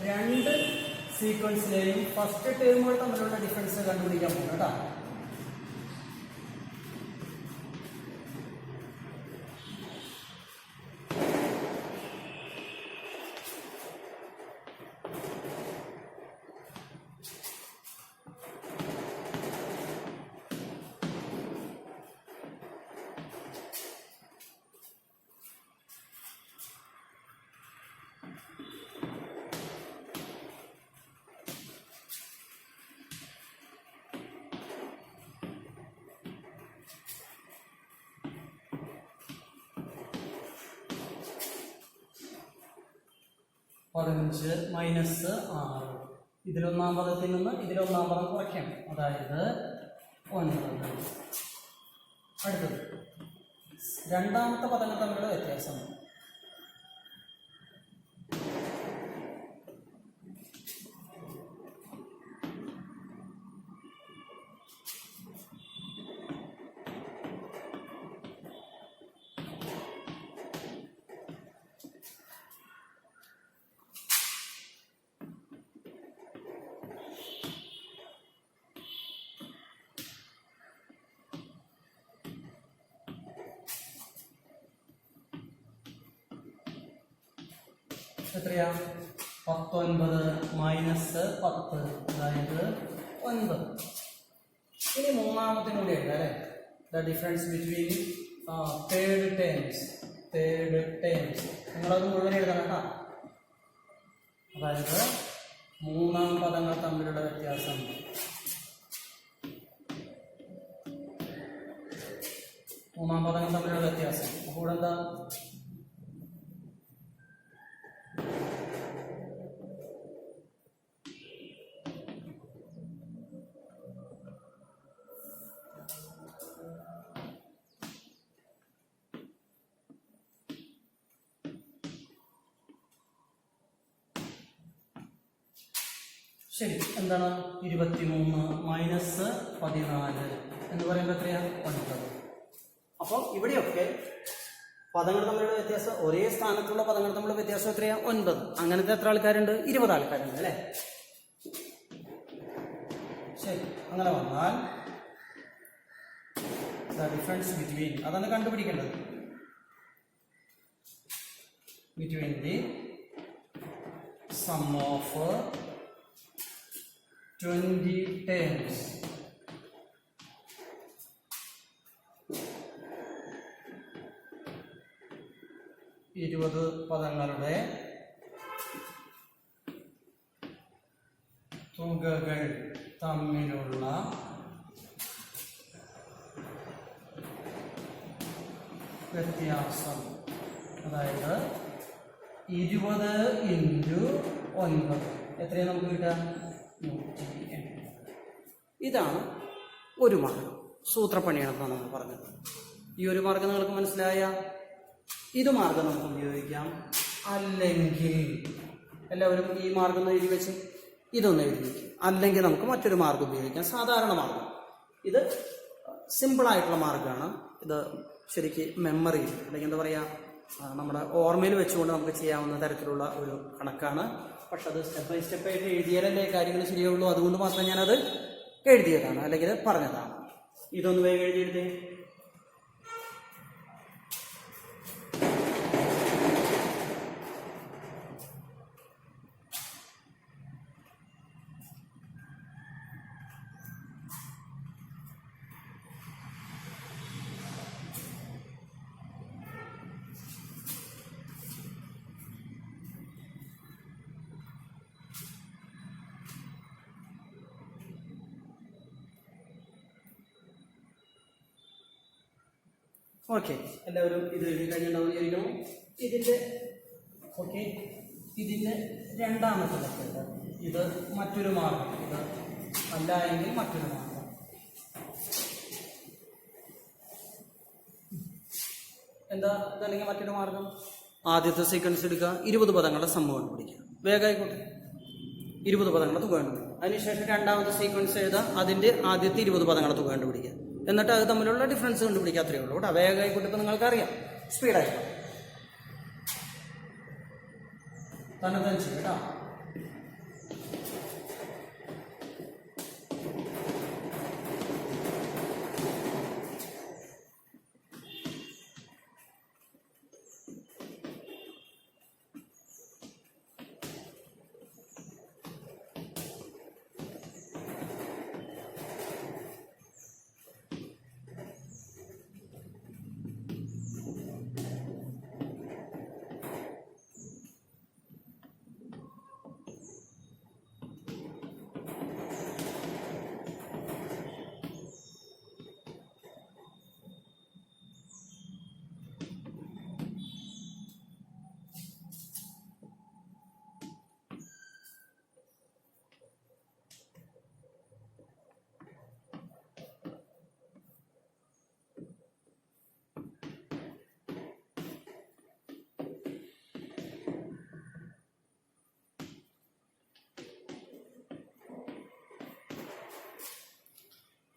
2 സീക്വൻസിലെയും ഫസ്റ്റ് ടേമുകൾ തമ്മിലുള്ള ഡിഫറൻസ് കണ്ടുപിടിക്കാൻ പോകും കേട്ടോ. പതിനഞ്ച് മൈനസ് 6 ഇതിലൊന്നാം പദത്തിൽ നിന്ന് ഇതിലൊന്നാം പദം കുറയ്ക്കണം, അതായത് 9. അടുത്തത് രണ്ടാമത്തെ പദങ്ങൾ തമ്മിലുള്ള വ്യത്യാസം എത്രയാ, 19 മൈനസ് 10 അതായത് 9. ഇനി മൂന്നാമത്തെ കൂടി എഴുതാം അല്ലേ, the difference between third terms നിങ്ങളത് മുഴുവൻ എഴുതണം കേട്ടോ. അതായത് മൂന്നാം പദങ്ങൾ തമ്മിലുള്ള വ്യത്യാസം അപ്പോൾ എന്താ, ശരി എന്താണ്, 23 മൈനസ് 14 എന്ന് പറയുമ്പോൾ എത്രയാ, 9. അപ്പോൾ ഇവിടെയൊക്കെ പദങ്ങൾ തമ്മിലുള്ള വ്യത്യാസം, ഒരേ സ്ഥാനത്തുള്ള പദങ്ങൾ തമ്മിലുള്ള വ്യത്യാസം എത്രയാ, 9. അങ്ങനത്തെ എത്ര ആൾക്കാരുണ്ട്, 20 ആൾക്കാരുണ്ട് അല്ലേ. ശരി, അങ്ങനെ വന്നാൽ ദ ഡിഫറൻസ് ബിറ്റ്വീൻ അതാണ് കണ്ടുപിടിക്കേണ്ടത്, between the sum of 20 terms ഇരുപത് പദങ്ങളുടെ തുകകൾ തമ്മിലുള്ള വ്യത്യാസം, അതായത് 20 ഇൻറ്റു 9 എത്രയാണ് നമുക്ക് കിട്ടുക, 180. ഇതാണ് ഒരു മാർഗം. സൂത്രപ്പണിയാണെന്നാണ് നമ്മൾ പറഞ്ഞത്. ഈ ഒരു മാർഗം നിങ്ങൾക്ക് മനസ്സിലായ? ഇത് മാർഗം നമുക്ക് ഉപയോഗിക്കാം. അല്ലെങ്കിൽ എല്ലാവരും ഈ മാർഗം ഒന്ന് എഴുതി വെച്ച് ഇതൊന്ന് എഴുതി വയ്ക്കും. അല്ലെങ്കിൽ നമുക്ക് മറ്റൊരു മാർഗം ഉപയോഗിക്കാം, സാധാരണ മാർഗം. ഇത് സിമ്പിളായിട്ടുള്ള മാർഗമാണ്. ഇത് ശരിക്ക് മെമ്മറി അല്ലെങ്കിൽ എന്താ പറയുക, നമ്മുടെ ഓർമ്മയിൽ വെച്ചുകൊണ്ട് നമുക്ക് ചെയ്യാവുന്ന തരത്തിലുള്ള ഒരു കണക്കാണ്. പക്ഷെ അത് സ്റ്റെപ്പ് ബൈ സ്റ്റെപ്പായിട്ട് എഴുതിയാലല്ലേ കാര്യങ്ങൾ ശരിയുള്ളൂ. അതുകൊണ്ട് മാത്രം ഞാനത് എഴുതിയതാണ്, അല്ലെങ്കിൽ പറഞ്ഞതാണ്. ഇതൊന്ന് വേഗം എഴുതിയെടുത്തേ. ഓക്കെ, എല്ലാവരും ഇത് എഴുതി കഴിഞ്ഞിട്ടുണ്ടാവും വിചാരിക്കണം. ഇതിൻ്റെ രണ്ടാമത്തെ ലെറ്റർ, ഇത് മറ്റൊരു മാർഗം. ഇത് അല്ല എങ്കിൽ മറ്റൊരു മാർഗം. എന്താ ഇതല്ലെങ്കിൽ മറ്റൊരു മാർഗം? ആദ്യത്തെ സീക്വൻസ് എടുക്കുക, 20 പദങ്ങളുടെ സമ്മ കണ്ടുപിടിക്കുക. വേഗമായിക്കോട്ടെ, 20 പദങ്ങളുടെ തുക കണ്ടുപിടിക്കുക. അതിനുശേഷം രണ്ടാമത്തെ സീക്വൻസ് എഴുതുക, അതിൻ്റെ ആദ്യത്തെ 20 പദങ്ങളുടെ തുക കണ്ടുപിടിക്കുക. എന്നിട്ട് അത് തമ്മിലുള്ള ഡിഫറൻസ് കണ്ടുപിടിക്കാത്രേ ഉള്ളൂ കേട്ടോ. വേഗമായി കൂട്ടിപ്പോൾ നിങ്ങൾക്കറിയാം, സ്പീഡായിട്ട് തന്നെ ചെയ്യും കേട്ടോ.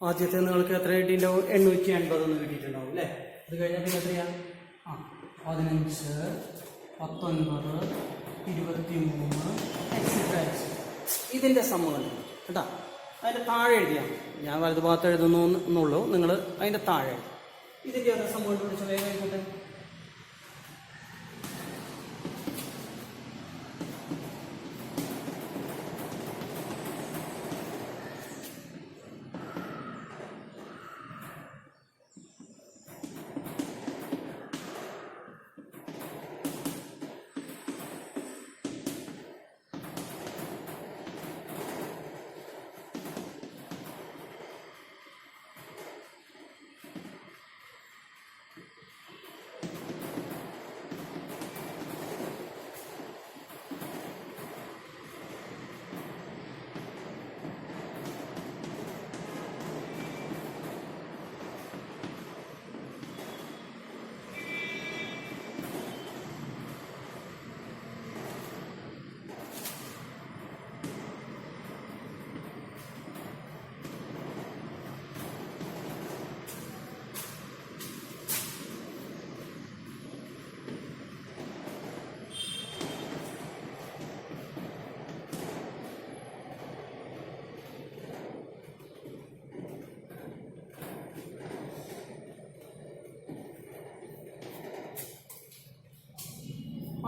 ആദ്യത്തെ നിങ്ങൾക്ക് എത്ര കിട്ടിയിട്ടുണ്ടാവും? 880 എന്ന് കിട്ടിയിട്ടുണ്ടാവും അല്ലേ? ഇത് കഴിഞ്ഞാൽ പിന്നെ എത്രയാ? 15, 19, 23 എക്സെട്രാ. ഇതിൻ്റെ സമ്മതം കേട്ടോ. അതിൻ്റെ താഴെ എഴുതിയാൽ ഞാൻ വലതു ഭാഗത്ത് എഴുതുന്നു എന്നുള്ളൂ, നിങ്ങൾ അതിൻ്റെ താഴെ ഇതിൻ്റെ ഓരോ സമ്മതം പിടിച്ച വേഗം ആയിക്കോട്ടെ.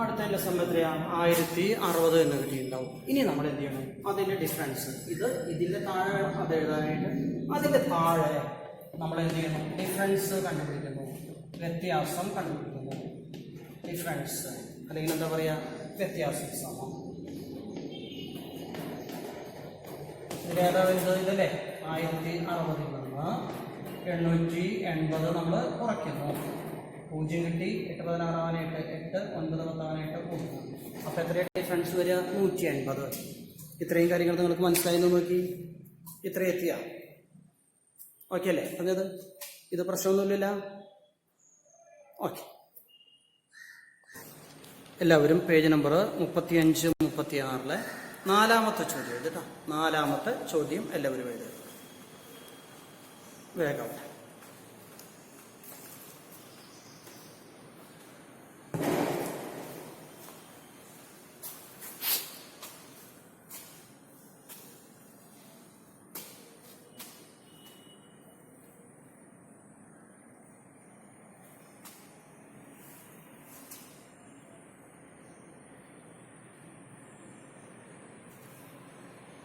അടുത്തതിൻ്റെ സമ്മ എത്രയാണ്? 1060 എന്ന് കിട്ടിയിട്ടുണ്ടാവും. ഇനി നമ്മൾ എന്ത് ചെയ്യണം? അതിൻ്റെ ഡിഫറൻസ്, ഇത് ഇതിൻ്റെ താഴെ വേണം അത് എഴുതാനായിട്ട്. അതിൻ്റെ താഴെ നമ്മൾ എന്ത് ചെയ്യണം? ഡിഫറൻസ് കണ്ടുപിടിക്കുന്നു, വ്യത്യാസം കണ്ടുപിടിക്കുന്നു. ഡിഫറൻസ് അല്ലെങ്കിൽ എന്താ പറയുക, വ്യത്യാസം സമം. ഇതിലേതാ വരുന്നത്? ഇതല്ലേ 1060 നിന്ന് 880 നമ്മൾ കുറയ്ക്കുന്നു. 0 കിട്ടി, 8 16 ആവാനായിട്ട് 8, 9 10 ആവാനായിട്ട് കൂട്ടുന്നു. അപ്പോൾ എത്രയാണ് ഡിഫറൻസ് വരിക? 180. ഇത്രയും കാര്യങ്ങൾ നിങ്ങൾക്ക് മനസ്സിലായെന്ന് നോക്കി, ഇത്ര എത്തിയ ഓക്കെ അല്ലേ പറഞ്ഞത്? ഇത് പ്രശ്നമൊന്നുമില്ല. ഓക്കെ, എല്ലാവരും പേജ് നമ്പർ 35, 36 നാലാമത്തെ ചോദ്യം എഴുതിട്ടോ. നാലാമത്തെ ചോദ്യം എല്ലാവരും എഴുതുക വേഗം.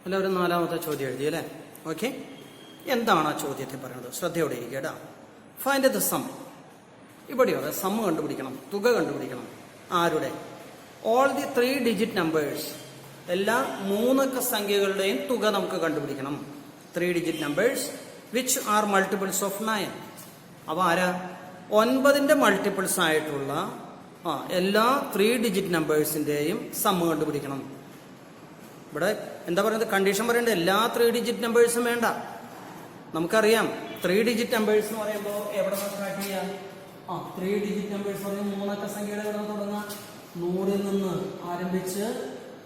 എല്ലാവരും നാലാമത്തെ ചോദ്യം എഴുതി അല്ലേ? ഓക്കെ, എന്താണ് ആ ചോദ്യത്തെ പറയുന്നത്? ശ്രദ്ധയോടെ ഇരിക്കുക. Find the sum. ഇവിടെയോ സം കണ്ടുപിടിക്കണം, തുക കണ്ടുപിടിക്കണം. ആരുടെ? All the 3 digit numbers. എല്ലാ 3 അക്ക സംഖ്യകളുടെയും തുക നമുക്ക് കണ്ടുപിടിക്കണം. 3 digit numbers which are multiples of 9. അവ ആരാ? 9ന്റെ മൾട്ടിപ്പിൾസ് ആയിട്ടുള്ള എല്ലാ 3 ഡിജിറ്റ് നമ്പേഴ്സിന്റെയും സം കണ്ടുപിടിക്കണം. ഇവിടെ എന്താ പറയുന്നത്? കണ്ടീഷൻ പറയേണ്ടത് എല്ലാ 3 ഡിജിറ്റ് നമ്പേഴ്സും വേണ്ട. നമുക്കറിയാം 3 ഡിജിറ്റ് നമ്പേഴ്സ് എന്ന് പറയുമ്പോൾ എവിടെ നിന്ന് സ്റ്റാർട്ട് ചെയ്യാം? 3 ഡിജിറ്റ് നമ്പേഴ്സ് പറയുമ്പോൾ 3 അക്ക സംഖ്യയുടെ എവിടെ നിന്ന് തുടങ്ങാം? 100 നിന്ന് ആരംഭിച്ച്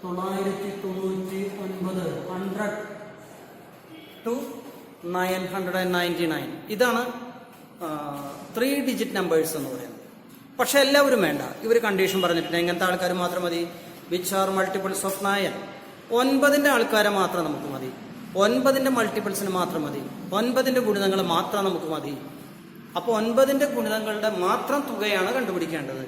999 100 to 999. ഇതാണ് 3 ഡിജിറ്റ് നമ്പേഴ്സ് എന്ന് പറയുന്നത്. പക്ഷെ എല്ലാവരും വേണ്ട. ഇവർ കണ്ടീഷൻ പറഞ്ഞിട്ടുണ്ട്. എങ്ങനത്തെ ആൾക്കാർ മാത്രം മതി? Which are multiples of 9. 9ന്റെ ആൾക്കാരെ മാത്രം നമുക്ക് മതി. 9ന്റെ മൾട്ടിപ്പിൾസിന് മാത്രം മതി. 9ന്റെ ഗുണിതങ്ങൾ മാത്രം നമുക്ക് മതി. അപ്പോൾ 9ന്റെ ഗുണിതങ്ങളുടെ മാത്രം തുകയാണ് കണ്ടുപിടിക്കേണ്ടത്.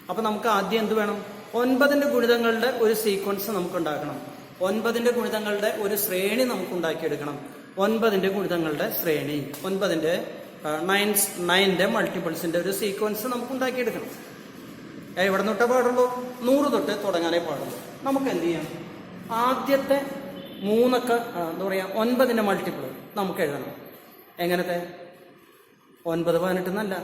അപ്പൊ നമുക്ക് ആദ്യം എന്ത് വേണം? 9ന്റെ ഗുണിതങ്ങളുടെ ഒരു സീക്വൻസ് നമുക്ക് ഉണ്ടാക്കണം. 9ന്റെ ഗുണിതങ്ങളുടെ ഒരു ശ്രേണി നമുക്ക് ഉണ്ടാക്കിയെടുക്കണം. 9ന്റെ ഗുണിതങ്ങളുടെ ശ്രേണി, 9ന്റെ 9ന്റെ മൾട്ടിപ്പിൾസിന്റെ ഒരു സീക്വൻസ് നമുക്ക് ഉണ്ടാക്കിയെടുക്കണം. എവിടെ തൊട്ടേ പാടുള്ളൂ? 100 തൊട്ട് തുടങ്ങാനേ പാടുള്ളൂ. നമുക്ക് എന്ത് ചെയ്യാം? ആദ്യത്തെ 3 അക്ക എന്താ പറയുക 9ന്റെ മൾട്ടിപ്പിൾ നമുക്ക് എഴുതണം. എങ്ങനത്തെ? 9 18 എന്നല്ല,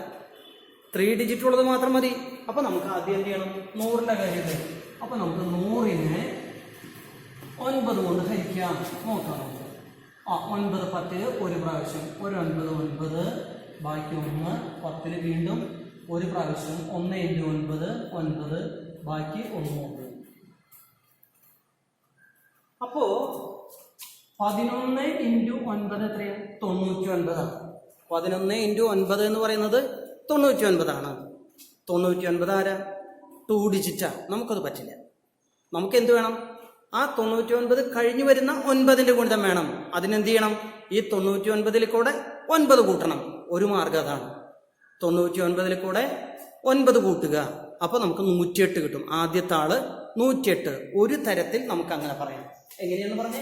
3 ഡിജിറ്റ് ഉള്ളത് മാത്രം മതി. അപ്പൊ നമുക്ക് ആദ്യം എന്ത് ചെയ്യണം? 100ന്റെ കാര്യത്തിൽ. അപ്പൊ നമുക്ക് 100നെ 9 കൊണ്ട് ഹരിക്കാം. നോക്കാം നമുക്ക്. 9 10 ഒരു പ്രാവശ്യം, ഒരു 9 9, ബാക്കി 1 10 വീണ്ടും ഒരു പ്രാവശ്യം, 1 × 9 9, ബാക്കി 1. അപ്പോ 11 × 9 എത്രയാണ്? 99. 11 × 9 എന്ന് പറയുന്നത് 99. 99 ആരാ? 2 ഡിജിറ്റാ. നമുക്കത് പറ്റില്ല. നമുക്ക് എന്ത് വേണം? ആ 99 കഴിഞ്ഞു വരുന്ന 9ന്റെ ഗുണിതം വേണം. അതിനെന്ത് ചെയ്യണം? ഈ 99 കൂടെ 9 കൂട്ടണം. ഒരു മാർഗം അതാണ്. 99 കൂടെ 9 കൂട്ടുക. അപ്പൊ നമുക്ക് 108 കിട്ടും. ആദ്യത്തെ ആള് 108. ഒരു തരത്തിൽ നമുക്ക് അങ്ങനെ പറയാം. എങ്ങനെയാന്ന് പറഞ്ഞേ?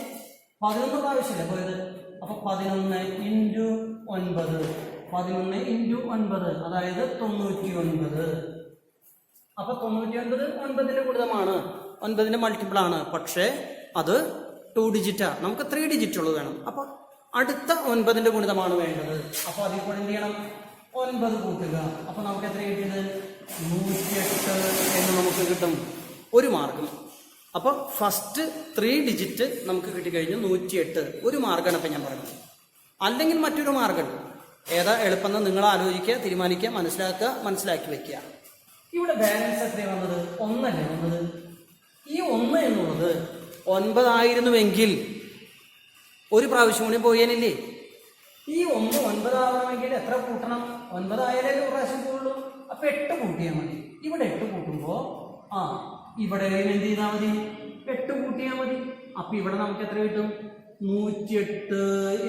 11 പ്രാവശ്യമല്ലേ പോയത്? അപ്പൊ 11 × 9, 11 × 9, അതായത് 99. അപ്പൊ 99 9ന്റെ ഗുണിതമാണ്, 9ന്റെ മൾട്ടിപ്പിൾ ആണ്. പക്ഷേ അത് 2 ഡിജിറ്റാ. നമുക്ക് 3 ഡിജിറ്റ് ഉള്ളത് വേണം. അപ്പൊ അടുത്ത 9ന്റെ ഗുണിതമാണ് വേണ്ടത്. അപ്പൊ അതിൽ കൂടെ എന്ത് ചെയ്യണം? 9 കൂട്ടുക. അപ്പൊ നമുക്ക് എത്ര കിട്ടിയത്? 108 എന്ന് നമുക്ക് കിട്ടും. ഒരു മാർഗം. അപ്പൊ ഫസ്റ്റ് 3 ഡിജിറ്റ് നമുക്ക് കിട്ടിക്കഴിഞ്ഞു 108. ഒരു മാർഗമാണ് ഇപ്പൊ ഞാൻ പറഞ്ഞത്. അല്ലെങ്കിൽ മറ്റൊരു മാർഗം ഏതാ എളുപ്പം നിങ്ങൾ ആലോചിക്കുക, തീരുമാനിക്കുക, മനസ്സിലാക്കി വെക്കുക. ഇവിടെ ബാലൻസ് എത്രയാണ് വന്നത്? 1 അല്ലേ വന്നത്? ഈ 1 എന്നുള്ളത് 9 ആയിരുന്നുവെങ്കിൽ ഒരു പ്രാവശ്യം കൂടി പോയേനില്ലേ? ഈ 1 9 ആവണമെങ്കിൽ എത്ര കൂട്ടണം? 9 ആയാലേ ഒരു പ്രാവശ്യം പോകുള്ളൂ. അപ്പൊ 8 കൂട്ടിയാൽ മതി. ഇവിടെ 8 കൂട്ടുമ്പോ ഇവിടെ എന്ത് ചെയ്താൽ മതി? 8 കൂട്ടിയാൽ മതി. അപ്പൊ ഇവിടെ നമുക്ക് എത്ര കിട്ടും? 108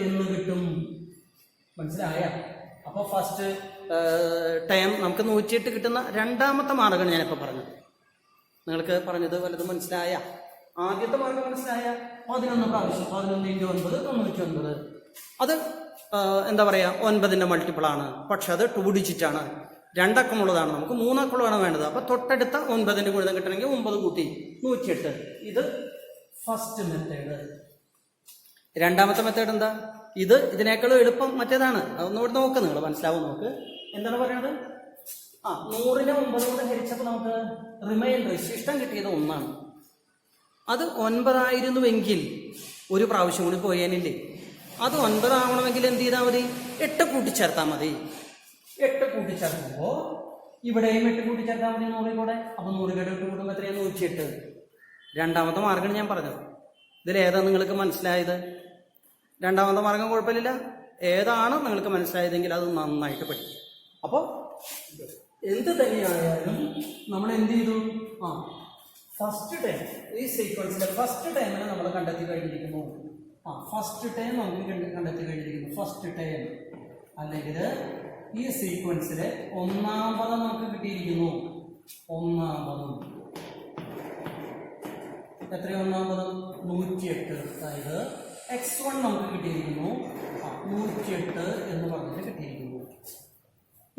എന്ന് കിട്ടും. മനസ്സിലായ? അപ്പൊ ഫസ്റ്റ് ടൈം നമുക്ക് 108 കിട്ടുന്ന രണ്ടാമത്തെ മാർഗമാണ് ഞാനിപ്പോ പറഞ്ഞത്. നിങ്ങൾക്ക് പറഞ്ഞത് വല്ലതും മനസ്സിലായ? ആദ്യത്തെ മാർഗം മനസ്സിലായ? 11 പ്രാവശ്യം, 11 × 9 99. അത് എന്താ പറയാ 9ന്റെ മൾട്ടിപ്പിൾ ആണ്. പക്ഷെ അത് 2 ഡിജിറ്റ് ആണ്. 2 അക്കമുള്ളതാണ്. നമുക്ക് 3 അക്കമുള്ളതാണ് വേണ്ടത്. അപ്പൊ തൊട്ടടുത്ത 9ന്റെ ഗുണിതം കിട്ടണമെങ്കിൽ 9 കൂട്ടി 108. ഇത് ഫസ്റ്റ് മെത്തേഡ്. രണ്ടാമത്തെ മെത്തേഡ് എന്താ? ഇതിനേക്കാളും എളുപ്പം മറ്റേതാണ്. അതൊന്നുകൂടെ നോക്ക്, നിങ്ങൾ മനസ്സിലാവും. നോക്ക് എന്താണ് പറയുന്നത്? 100നെ 9 കൊണ്ട് ഹരിച്ചപ്പോൾ നമുക്ക് റിമൈൻഡർ ശിഷ്ടം കിട്ടിയത് 1 ആണ്. അത് 9 ആയിരുന്നുവെങ്കിൽ ഒരു പ്രാവശ്യം കൂടി പോയേനില്ലേ? അത് 9 ആവണമെങ്കിൽ എന്ത് ചെയ്താൽ മതി? 8 കൂട്ടിച്ചേർത്താൽ മതി. 8 കൂട്ടിച്ചേർക്കുമ്പോൾ ഇവിടെയും 8 കൂട്ടിച്ചേർത്താൽ മതി 100 കൂടെ. അപ്പൊ 100 കൂടെ 8 കൂട്ടുമ്പോൾ എത്രയാണ്? 108. രണ്ടാമത്തെ മാർഗ്ഗമാണ് ഞാൻ പറഞ്ഞത്. ഇതിലേതാ നിങ്ങൾക്ക് മനസ്സിലായത്? രണ്ടാമത്തെ മാർഗം കുഴപ്പമില്ല. ഏതാണ് നിങ്ങൾക്ക് മനസ്സിലായതെങ്കിൽ അത് നന്നായിട്ട് പഠിക്കും. അപ്പോൾ എന്ത് തന്നെയായാലും നമ്മൾ എന്ത് ചെയ്തു? ഫസ്റ്റ് ടൈം ഈ സീക്വൻസിലെ ഫസ്റ്റ് ടൈമിനെ നമ്മൾ കണ്ടെത്തി കഴിഞ്ഞിരിക്കുന്നു. ഫസ്റ്റ് ടൈം നമുക്ക് കണ്ടെത്തി കഴിഞ്ഞിരിക്കുന്നു. ഫസ്റ്റ് ടൈം അല്ലെങ്കിൽ ഈ സീക്വൻസിലെ 1-ാം പദം നമുക്ക് കിട്ടിയിരിക്കുന്നു. 1-ാം പദം എത്രയാണ്? 1-ാം പദം 108. അതായത് x1 നമുക്ക് കിട്ടിയിരിക്കുന്നു. 108 എന്ന് പറഞ്ഞിട്ട് കിട്ടിയിരിക്കുന്നു.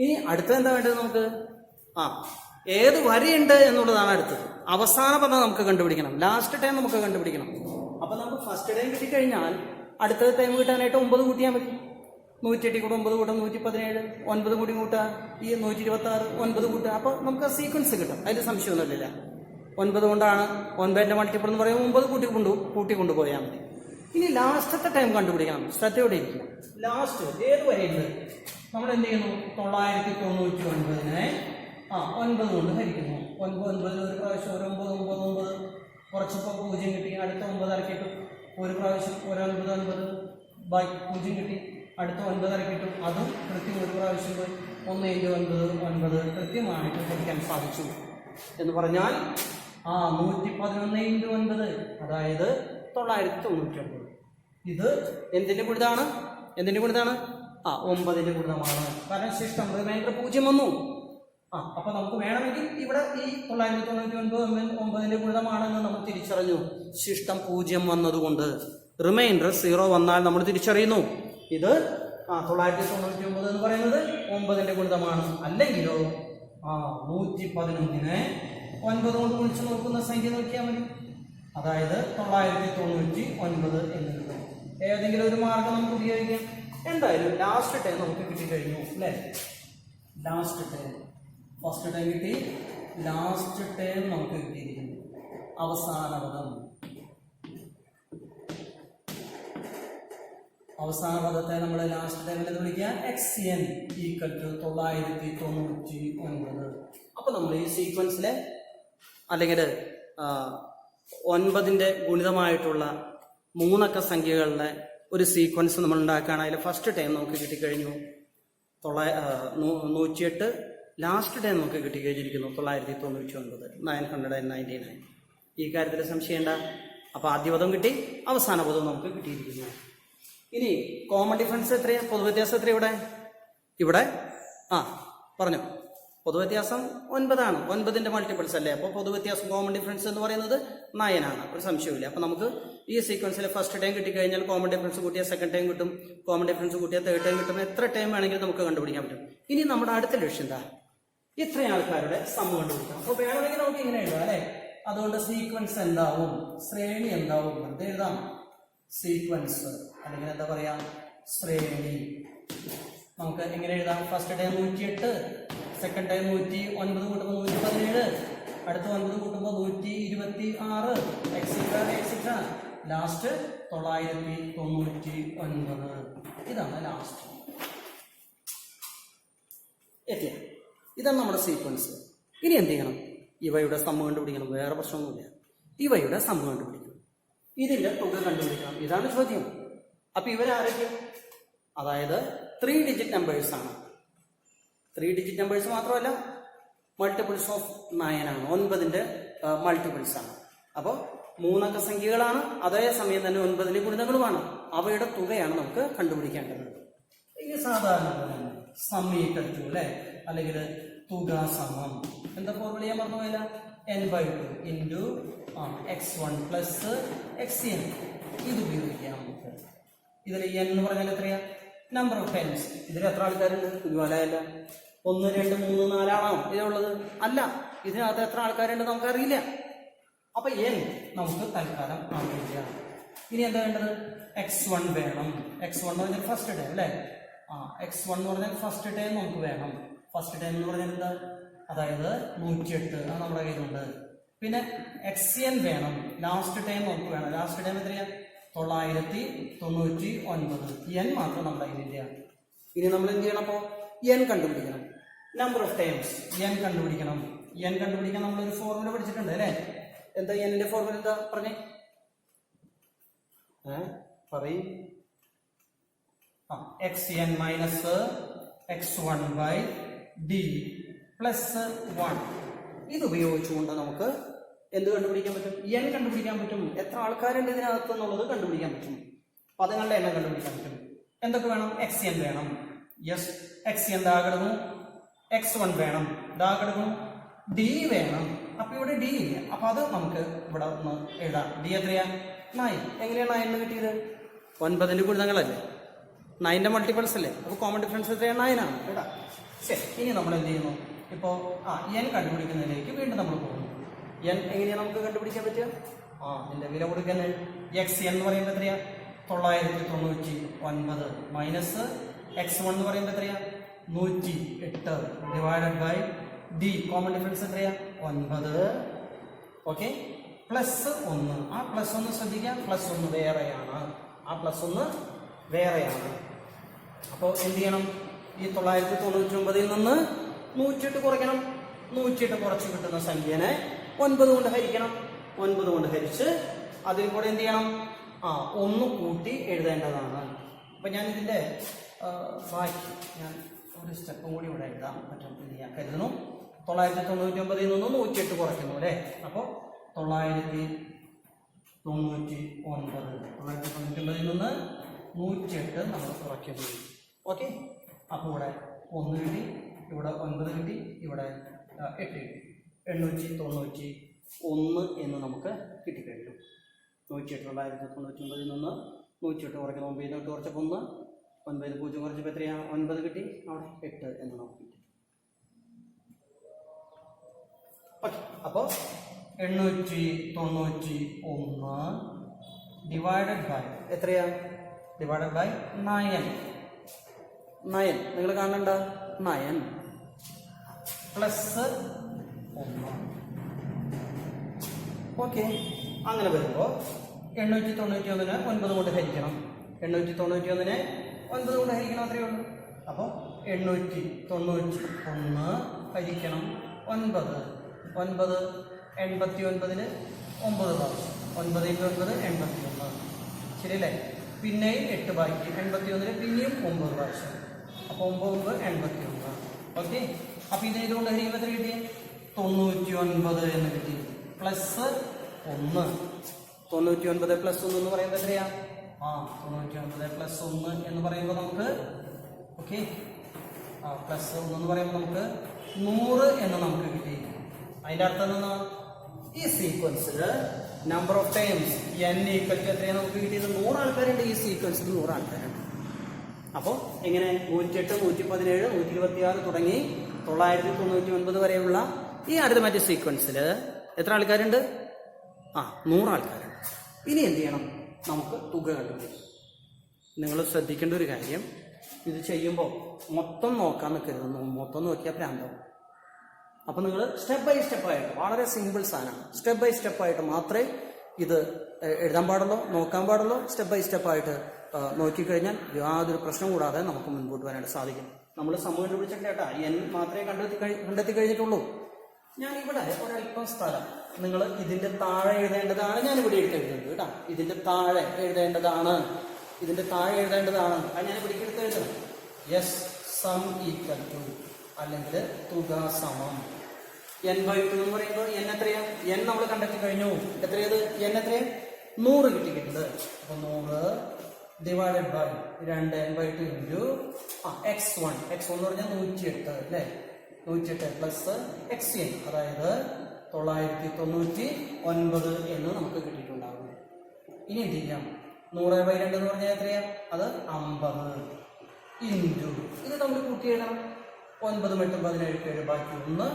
ഇനി അടുത്തത് എന്താ വേണ്ടത് നമുക്ക്? ഏത് വരെയുണ്ട് എന്നുള്ളതാണ് അടുത്തത്. അവസാന പദം നമുക്ക് കണ്ടുപിടിക്കണം. ലാസ്റ്റ് ടൈം നമുക്ക് കണ്ടുപിടിക്കണം. അപ്പൊ നമുക്ക് ഫസ്റ്റ് ടൈം കിട്ടിക്കഴിഞ്ഞാൽ അടുത്ത ടൈം കിട്ടാനായിട്ട് 9 കൂട്ടിയാൽ മതി. 108 കൂടെ 9 കൂട്ടാം 117. 9 കൂടി കൂട്ടുക ഈ 126. 9 കൂട്ടുക. അപ്പൊ നമുക്ക് ആ സീക്വൻസ് കിട്ടും. അതിൽ സംശയമൊന്നുമില്ല. 9 കൊണ്ടാണ് 9ന്റെ മൾട്ടിപ്പിൾ എന്ന് പറയുമ്പോൾ 9 കൂട്ടിക്കൊണ്ടുപോയാൽ മതി. ഇനി ലാസ്റ്റത്തെ ടൈം കണ്ടുപിടിക്കണം. ശ്രദ്ധയോടെ ഇരിക്കും. ലാസ്റ്റ് ഏത് വരെയുണ്ട്? നമ്മൾ എന്ത് ചെയ്യുന്നു? 999നെ 9 കൊണ്ട് ഹരിക്കുന്നു. 9 ഒരു പ്രാവശ്യം 9 കുറച്ചപ്പോൾ 0 കിട്ടി. അടുത്ത 9 ഇറക്കിയിട്ടു. ഒരു പ്രാവശ്യം 9 ബാക്കി 0 കിട്ടി. അടുത്ത 9 ഇറക്കിയിട്ടു. അതും കൃത്യം ഒരു പ്രാവശ്യം പോയി. 1 × 9 കൃത്യമായിട്ട് ഹരിക്കാൻ സാധിച്ചു എന്ന് പറഞ്ഞാൽ 111 × 9 അതായത് 999. ഇത് എന്തിന്റെ ഗുണിതാണ്? 9ന്റെ ഗുണിതമാണ്. കാരണം ശിഷ്ടം റിമൈൻഡർ 0 വന്നു. അപ്പൊ നമുക്ക് വേണമെങ്കിൽ ഇവിടെ ഈ 999 9ന്റെ ഗുണിതമാണെന്ന് നമ്മൾ തിരിച്ചറിഞ്ഞു. ശിഷ്ടം 0 വന്നതുകൊണ്ട് റിമൈൻഡർ 0 വന്നാൽ നമ്മൾ തിരിച്ചറിയുന്നു ഇത് 999 എന്ന് പറയുന്നത് 9ന്റെ ഗുണിതമാണ്. അല്ലെങ്കിലോ 111നെ 9 കൊണ്ട് ഗുണിച്ച് നോക്കുന്ന സംഖ്യ നോക്കിയാൽ മതി. അതായത് 999 എന്ന് കിട്ടും. ഏതെങ്കിലും ഒരു മാർഗം നമുക്ക് ഉപയോഗിക്കാം. എന്തായാലും ലാസ്റ്റ് ടൈം നമുക്ക് കിട്ടിക്കഴിഞ്ഞു അല്ലേ? ലാസ്റ്റ് ടൈം ഫസ്റ്റ് ടൈം കിട്ടി. ലാസ്റ്റ് ടൈം നമുക്ക് കിട്ടിയിരിക്കുന്നു. അവസാന പദത്തെ നമ്മൾ ലാസ്റ്റ് ടൈമിൽ വിളിക്കുക xn = 999. അപ്പൊ നമ്മൾ ഈ സീക്വൻസിലെ അല്ലെങ്കിൽ 9ന്റെ ഗുണിതമായിട്ടുള്ള 3 അക്ക സംഖ്യകളുടെ ഒരു സീക്വൻസ് നമ്മൾ ഉണ്ടാക്കുകയാണ്. അതിൽ ഫസ്റ്റ് ടൈം നമുക്ക് കിട്ടിക്കഴിഞ്ഞു 108. ലാസ്റ്റ് ടൈം നമുക്ക് കിട്ടിക്കഴിഞ്ഞിരിക്കുന്നു 999 999. ഈ കാര്യത്തിൽ സംശയമുണ്ട? അപ്പൊ ആദ്യ പദം കിട്ടി, അവസാന പദം നമുക്ക് കിട്ടിയിരിക്കുന്നു. ഇനി കോമൺ ഡിഫറൻസ് എത്രയാണ്? പൊതുവ്യത്യാസം എത്ര? ഇവിടെ പറഞ്ഞു പൊതുവ്യത്യാസം 9 ആണ്. 9ന്റെ മൾട്ടിപ്പിൾസ് അല്ലേ? അപ്പോൾ പൊതുവ്യത്യാസം കോമൺ ഡിഫറൻസ് എന്ന് പറയുന്നത് 9 ആണ്. ഒരു സംശയമില്ല. അപ്പൊ നമുക്ക് ഈ സീക്വൻസിൽ ഫസ്റ്റ് ടൈം കിട്ടിക്കഴിഞ്ഞാൽ കോമൺ ഡിഫറൻസ് കൂട്ടിയാൽ സെക്കൻഡ് ടൈം കിട്ടും. കോമൺ ഡിഫറൻസ് കൂട്ടിയാൽ തേർഡ് ടൈം കിട്ടും. എത്ര ടൈം വേണമെങ്കിലും നമുക്ക് കണ്ടുപിടിക്കാൻ പറ്റും. ഇനി നമ്മുടെ അടുത്ത ലക്ഷ്യം എന്താ? ഇത്രയും ആൾക്കാരുടെ സമ്മ് കണ്ടുപിടിക്കാം. അപ്പൊ വേണമെങ്കിൽ നമുക്ക് ഇങ്ങനെ എഴുതാം അല്ലെ? അതുകൊണ്ട് സീക്വൻസ് എന്താവും? ശ്രേണി എന്താവും? അത് എഴുതാം. സീക്വൻസ് അല്ലെങ്കിൽ എന്താ പറയാ? ശ്രേണി. നമുക്ക് എങ്ങനെ എഴുതാം? ഫസ്റ്റ് ടൈം 108, സെക്കൻഡ് ടൈം 109 കൂട്ടുമ്പോൾ 117, അടുത്ത 9 കൂട്ടുമ്പോൾ 126, എക്സെട്രാ. ലാസ്റ്റ് 999. ഇതാണ് ലാസ്റ്റ് എത്തിയ. ഇതാണ് നമ്മുടെ സീക്വൻസ്. ഇനി എന്ത് ചെയ്യണം? ഇവയുടെ സമ്മ് കണ്ടുപിടിക്കണം. വേറെ പ്രശ്നമൊന്നുമില്ല. ഇവയുടെ സമ്മ് കണ്ടുപിടിക്കണം. ഇതിന്റെ തുക കണ്ടുപിടിക്കണം. ഇതാണ് ചോദ്യം. അപ്പൊ ഇവരാരൊക്കെയും അതായത് 3 ഡിജിറ്റ് നമ്പേഴ്സ് ആണ്. 3 ഡിജിറ്റ് നമ്പേഴ്സ് മാത്രമല്ല, മൾട്ടിപ്പിൾസ് ഓഫ് 9 ആണ്. 9ന്റെ മൾട്ടിപ്പിൾസ് ആണ്. അപ്പോൾ 3 അക്ക സംഖ്യകളാണ്. അതേ സമയം തന്നെ 9ന്റെ ഗുണിതങ്ങളുമാണ്. അവയുടെ തുകയാണ് നമുക്ക് കണ്ടുപിടിക്കേണ്ടത്. ഇനി സാധാരണ സമീകരിച്ചു അല്ലെ? അല്ലെങ്കിൽ തുക സമം എന്താ ഫോർമുല ഞാൻ പറഞ്ഞു പോയില്ല? n/2 into x1 plus xn. ഇത് ഉപയോഗിക്കാം നമുക്ക്. ഇതിൽ n എന്ന് പറഞ്ഞാൽ എത്രയാ? Number of times. ഇതിൽ എത്ര ആൾക്കാരുണ്ട്? ഇതുപോലെയല്ല 1 2 3 4 ആണോ ഇതുള്ളത്? അല്ല. ഇതിനകത്ത് എത്ര ആൾക്കാരുണ്ട് നമുക്കറിയില്ല. അപ്പൊ n നമുക്ക് തൽക്കാലം അറിയില്ല. ഇനി എന്താ വേണ്ടത്? x1 വേണം. x1 എന്ന് പറഞ്ഞാൽ ഫസ്റ്റ് ടൈം അല്ലേ? x1 എന്ന് പറഞ്ഞാൽ ഫസ്റ്റ് ടൈം നമുക്ക് വേണം. ഫസ്റ്റ് ടൈം എന്ന് പറഞ്ഞാൽ എന്താ? അതായത് 108 അത് നമ്മുടെ കയ്യിലുണ്ട്. പിന്നെ xn വേണം. ലാസ്റ്റ് ടൈം നമുക്ക് വേണം. ലാസ്റ്റ് ടൈം എത്രയാ? 999 n മാത്രം നമ്മുടെ കയ്യിലില്ല. ഇനി നമ്മൾ എന്ത് ചെയ്യണം? അപ്പോൾ n കണ്ടുപിടിക്കണം. നമ്പർ ഓഫ് ടൈംസ് n കണ്ടുപിടിക്കണം. n കണ്ടുപിടിക്കാൻ നമ്മളൊരു ഫോർമുല പഠിച്ചിട്ടുണ്ട് അല്ലേ? എന്താ n-ന്റെ ഫോർമുല? എന്താ പറഞ്ഞേ? പറയും. xn minus x1/d plus 1. ഇത് ഉപയോഗിച്ചുകൊണ്ട് നമുക്ക് എന്ത് കണ്ടുപിടിക്കാൻ പറ്റും? n കണ്ടുപിടിക്കാൻ പറ്റും. എത്ര ആൾക്കാരുണ്ട് ഇതിനകത്ത് എന്നുള്ളത് കണ്ടുപിടിക്കാൻ പറ്റും. പദങ്ങളുടെ എണ്ണം കണ്ടുപിടിക്കാൻ പറ്റും. എന്തൊക്കെ വേണം? xn വേണം. യെസ്, xn കിടന്നു. x1 വേണം, കിടന്നു. d വേണം. അപ്പൊ ഇവിടെ d ഇല്ല. അപ്പൊ അത് നമുക്ക് ഇവിടെ ഒന്ന് എഴുതാം. d എത്രയാ? 9. എങ്ങനെയാണ് 9 കിട്ടിയത്? 9ന്റെ ഗുണിതങ്ങളല്ലേ, 9ന്റെ മൾട്ടിപ്പിൾസ് അല്ലേ. അപ്പൊ കോമൺ ഡിഫറൻസ് എത്രയാണ്? 9 ആണ് കേട്ടാ. ശരി, ഇനി നമ്മൾ എന്ത് ചെയ്യുന്നു? ഇപ്പോ n കണ്ടുപിടിക്കുന്നതിലേക്ക് വീണ്ടും നമ്മൾ പോകുന്നു. n എങ്ങനെയാണ് നമുക്ക് കണ്ടുപിടിക്കാൻ പറ്റുക? ഇതിന്റെ വില കൊടുക്കുന്നത് xn എന്ന് പറയുമ്പോൾ എത്രയാ? 999 മൈനസ് x1 എന്ന് പറയുമ്പോൾ എത്രയാ? 108 divided by d. Common difference എത്രയാ? 9. Okay, plus 1. ആ പ്ലസ് 1 ശ്രദ്ധിക്കാം, പ്ലസ് 1 വേറെയാണ്. ആ പ്ലസ് 1 വേറെയാണ്. അപ്പോൾ എന്ത് ചെയ്യണം? ഈ 999 നിന്ന് 108 കുറയ്ക്കണം. 108 കുറച്ച് കിട്ടുന്ന സംഖ്യനെ 9 കൊണ്ട് ഹരിക്കണം. 9 കൊണ്ട് ഹരിച്ച് അതിൽ കൂടെ എന്ത് ചെയ്യണം? 1 കൂട്ടി എഴുതേണ്ടതാണ്. അപ്പൊ ഞാൻ ഇതിന്റെ ബാക്കി ഞാൻ ഒരു സ്റ്റെപ്പും കൂടി ഇവിടെ എഴുതാൻ പറ്റും എന്ന് ഞാൻ കരുതുന്നു. 999 നിന്ന് 108 കുറയ്ക്കുന്നു അല്ലേ? അപ്പോൾ 999 നിന്ന് 108 നമ്മൾ കുറയ്ക്കുന്നു. ഓക്കെ, അപ്പോൾ ഇവിടെ 1 കിട്ടി, ഇവിടെ 9 കിട്ടി, ഇവിടെ 8 കിട്ടി. 891 എന്ന് നമുക്ക് കിട്ടിക്കഴിഞ്ഞു. 999 നിന്ന് 108 കുറയ്ക്കണം. 9 കുറച്ചപ്പോൾ 1, 9 0 കുറച്ചപ്പോൾ എത്രയാണ്? 9 കിട്ടി. അവിടെ 8 എന്ന് നമുക്ക് കിട്ടി. ഓക്കെ, അപ്പോൾ 891 ഡിവൈഡഡ് ബൈ എത്രയാ? Divided by 9. നിങ്ങൾ കാണണ്ട, 9 പ്ലസ് 1. ഓക്കെ, അങ്ങനെ വരുമ്പോൾ 891-നെ 9 കൊണ്ട് ഹരിക്കണം. 891-നെ 9 കൊണ്ട് ഹരിക്കണം, അത്രയേ ഉള്ളൂ. അപ്പോൾ 891 ഹരിക്കണം 9. 9 89-ന് 9 പ്രാവശ്യം. 9 × 9 81. ശരിയല്ലേ? പിന്നെയും 8 ബാക്കി. 81-ന് പിന്നെയും 9 പ്രാവശ്യം. അപ്പോൾ 9 81. ഓക്കെ, അപ്പൊ ഇത് ഇതുകൊണ്ട് ഹരിക്കുമ്പോൾ എത്ര കിട്ടി? 99 എന്ന് കിട്ടി. പ്ലസ് 1. 99 പ്ലസ് 1 എന്ന് പറയുമ്പോൾ എത്രയാ? 99 പ്ലസ് 1 എന്ന് പറയുമ്പോൾ നമുക്ക് ഓക്കെ, പ്ലസ് 1 എന്ന് പറയുമ്പോൾ നമുക്ക് 100 എന്ന് നമുക്ക് കിട്ടി. അതിന്റെ അർത്ഥം എന്താ? ഈ സീക്വൻസിൽ number of times n equal to എത്രയാണ് നമുക്ക് കിട്ടിയത്? 100 ആൾക്കാരുണ്ട് ഈ സീക്വൻസിൽ. 100 ആൾക്കാരുണ്ട്. അപ്പോൾ എങ്ങനെ? 108, 117, 126 തുടങ്ങി 999 വരെയുള്ള ഈ അരിത്മെറ്റിക് സീക്വൻസിൽ എത്ര ആൾക്കാരുണ്ട്? 100 ആൾക്കാരുണ്ട്. ഇനി എന്ത് ചെയ്യണം? നമുക്ക് തുക കണ്ടുപിടിക്കും. നിങ്ങൾ ശ്രദ്ധിക്കേണ്ട ഒരു കാര്യം, ഇത് ചെയ്യുമ്പോൾ മൊത്തം നോക്കാൻ നിൽക്കരുത്. മൊത്തം നോക്കിയാൽ ഭ്രാന്താവും. അപ്പം നിങ്ങൾ സ്റ്റെപ്പ് ബൈ സ്റ്റെപ്പായിട്ട്, വളരെ സിമ്പിൾ സാധനമാണ്, സ്റ്റെപ്പ് ബൈ സ്റ്റെപ്പായിട്ട് മാത്രമേ ഇത് എഴുതാൻ പാടുള്ളൂ, നോക്കാൻ പാടുള്ളൂ. സ്റ്റെപ്പ് ബൈ സ്റ്റെപ്പായിട്ട് നോക്കിക്കഴിഞ്ഞാൽ യാതൊരു പ്രശ്നം കൂടാതെ നമുക്ക് മുൻപോട്ട് വരാനായിട്ട് സാധിക്കും. നമ്മൾ സമയം കണ്ടുപിടിച്ചിട്ട് കേട്ടാ n മാത്രമേ കണ്ടെത്തി കഴിഞ്ഞിട്ടുള്ളൂ. ഞാൻ ഇവിടെ ഒരല്പം സ്ഥലം നിങ്ങൾ ഇതിന്റെ താഴെ എഴുതേണ്ടതാണ്. ഞാൻ ഇവിടെ എഴുതുന്നത് കേട്ടാ, ഇതിന്റെ താഴെ എഴുതേണ്ടതാണ്. അത് ഞാൻ ഇവിടെ എഴുതുന്നത്. യെസ്, സം ഈക്വൽ ടു അല്ലെങ്കിൽ തുക സമം n/2 എന്ന് പറയുമ്പോൾ n എത്രയാ? n നമ്മൾ കണ്ടെത്തി കഴിഞ്ഞു. എത്രയത്? n എത്രയാ? 100 കിട്ടിയിട്ടുണ്ട്. അപ്പൊ 100 divided by 2n/2 into x1. x1 എന്ന് പറഞ്ഞാൽ 108 അല്ലേ? 108 പ്ലസ് xn, അതായത് 999 എന്ന് നമുക്ക് കിട്ടിയിട്ടുണ്ടാകും. ഇനി എന്ത് ചെയ്യാം? 100/2 എന്ന് പറഞ്ഞാൽ എത്രയാ? അത് 50 ഇൻറ്റു ഇത് നമ്മൾ കൂട്ടി എഴുതണം. 9 8 17 7 ബാക്കി 1,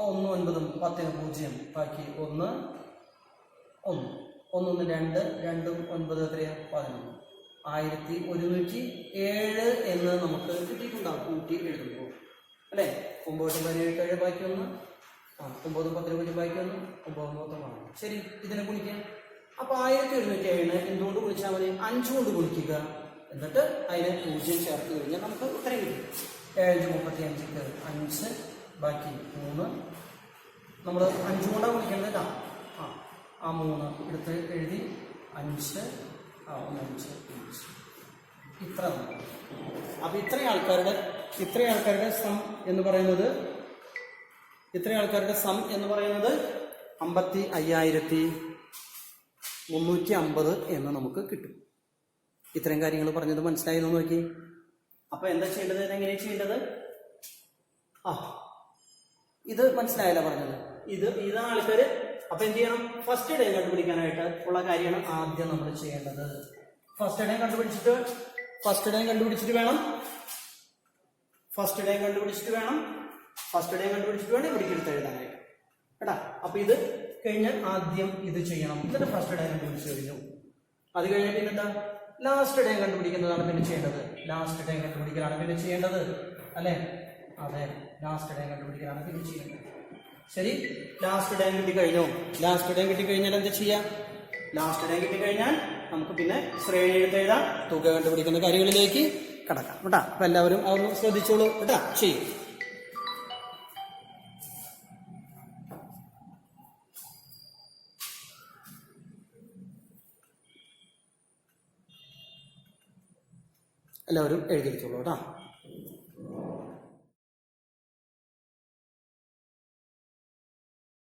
1 9 10 0 ബാക്കി 1, 1 1 2 2 9 എത്രയാ? 11. 1107 എന്ന് നമുക്ക് കിട്ടിയിട്ടുണ്ടാകും കൂട്ടി എഴുതുമ്പോൾ അല്ലേ? 9 17 7 ബാക്കി 1, 9 10 0 ബാക്കി 1, 9 മൊത്തമാണ്. ശരി, ഇതിനെ ഗുണിക്കാം. അപ്പൊ 1107 എന്തുകൊണ്ട് ഗുണിച്ചാൽ മതി? 5 കൊണ്ട് ഗുണിക്കുക, എന്നിട്ട് അതിന് 0 ചേർത്ത് കഴിഞ്ഞാൽ നമുക്ക് ഉത്തരം കിട്ടും. 7×35 5, ബാക്കി 3. നമ്മൾ 5 കൊണ്ടാണ് ഗുണിക്കേണ്ടത്. ആ 3 എടുത്ത് എഴുതി 5 5 ഇത്ര. അപ്പൊ ഇത്രയും ആൾക്കാരുടെ സം എന്ന് പറയുന്നത് 55,350 എന്ന് നമുക്ക് കിട്ടും. ഇത്രയും കാര്യങ്ങൾ പറഞ്ഞത് മനസ്സിലായെന്ന് നോക്കി. അപ്പൊ എന്താ ചെയ്യേണ്ടത്? എങ്ങനെയാണ് ചെയ്യേണ്ടത്? ഇത് മനസ്സിലായല്ല പറഞ്ഞത്. ഇതാണ് ആൾക്കാര്. അപ്പൊ എന്ത് ചെയ്യണം? ഫസ്റ്റ് ഡേ കണ്ടുപിടിക്കാനായിട്ട് ഉള്ള കാര്യമാണ് ആദ്യം നമ്മൾ ചെയ്യേണ്ടത്. ഫസ്റ്റ് ഡേ കണ്ടുപിടിച്ചിട്ട് വേണം ഇവിടേക്ക് എടുത്ത് എഴുതാനായിട്ട് കേട്ടാ. അപ്പൊ ഇത് കഴിഞ്ഞാൽ ആദ്യം ഇത് ചെയ്യണം, എന്നിട്ട് ഫസ്റ്റ് ഡേ കണ്ടുപിടിച്ച് കഴിഞ്ഞു. അത് കഴിഞ്ഞിട്ട് പിന്നെന്താ? ലാസ്റ്റ് ഡേ കണ്ടുപിടിക്കുന്നതാണ് പിന്നെ ചെയ്യേണ്ടത്. അല്ലെ? അതെ, ലാസ്റ്റ് ഡേ കണ്ടുപിടിക്കലാണ് പിന്നെ ചെയ്യേണ്ടത്. ശരി, ലാസ്റ്റ് ഡേ കിട്ടിക്കഴിഞ്ഞാൽ എന്താ ചെയ്യാം? ലാസ്റ്റ് ഡേ കിട്ടിക്കഴിഞ്ഞാൽ നമുക്ക് പിന്നെ ശ്രേണി എടുത്ത് എഴുതാം, തുക കണ്ടുപിടിക്കുന്ന കാര്യങ്ങളിലേക്ക് കടക്കാം കേട്ടാ. അപ്പൊ എല്ലാവരും അതൊന്ന് ശ്രദ്ധിച്ചോളൂ കേട്ടാ. ചെയ്യും. എല്ലാവരും എഴുതിയെടുത്തോളൂ കേട്ടോ.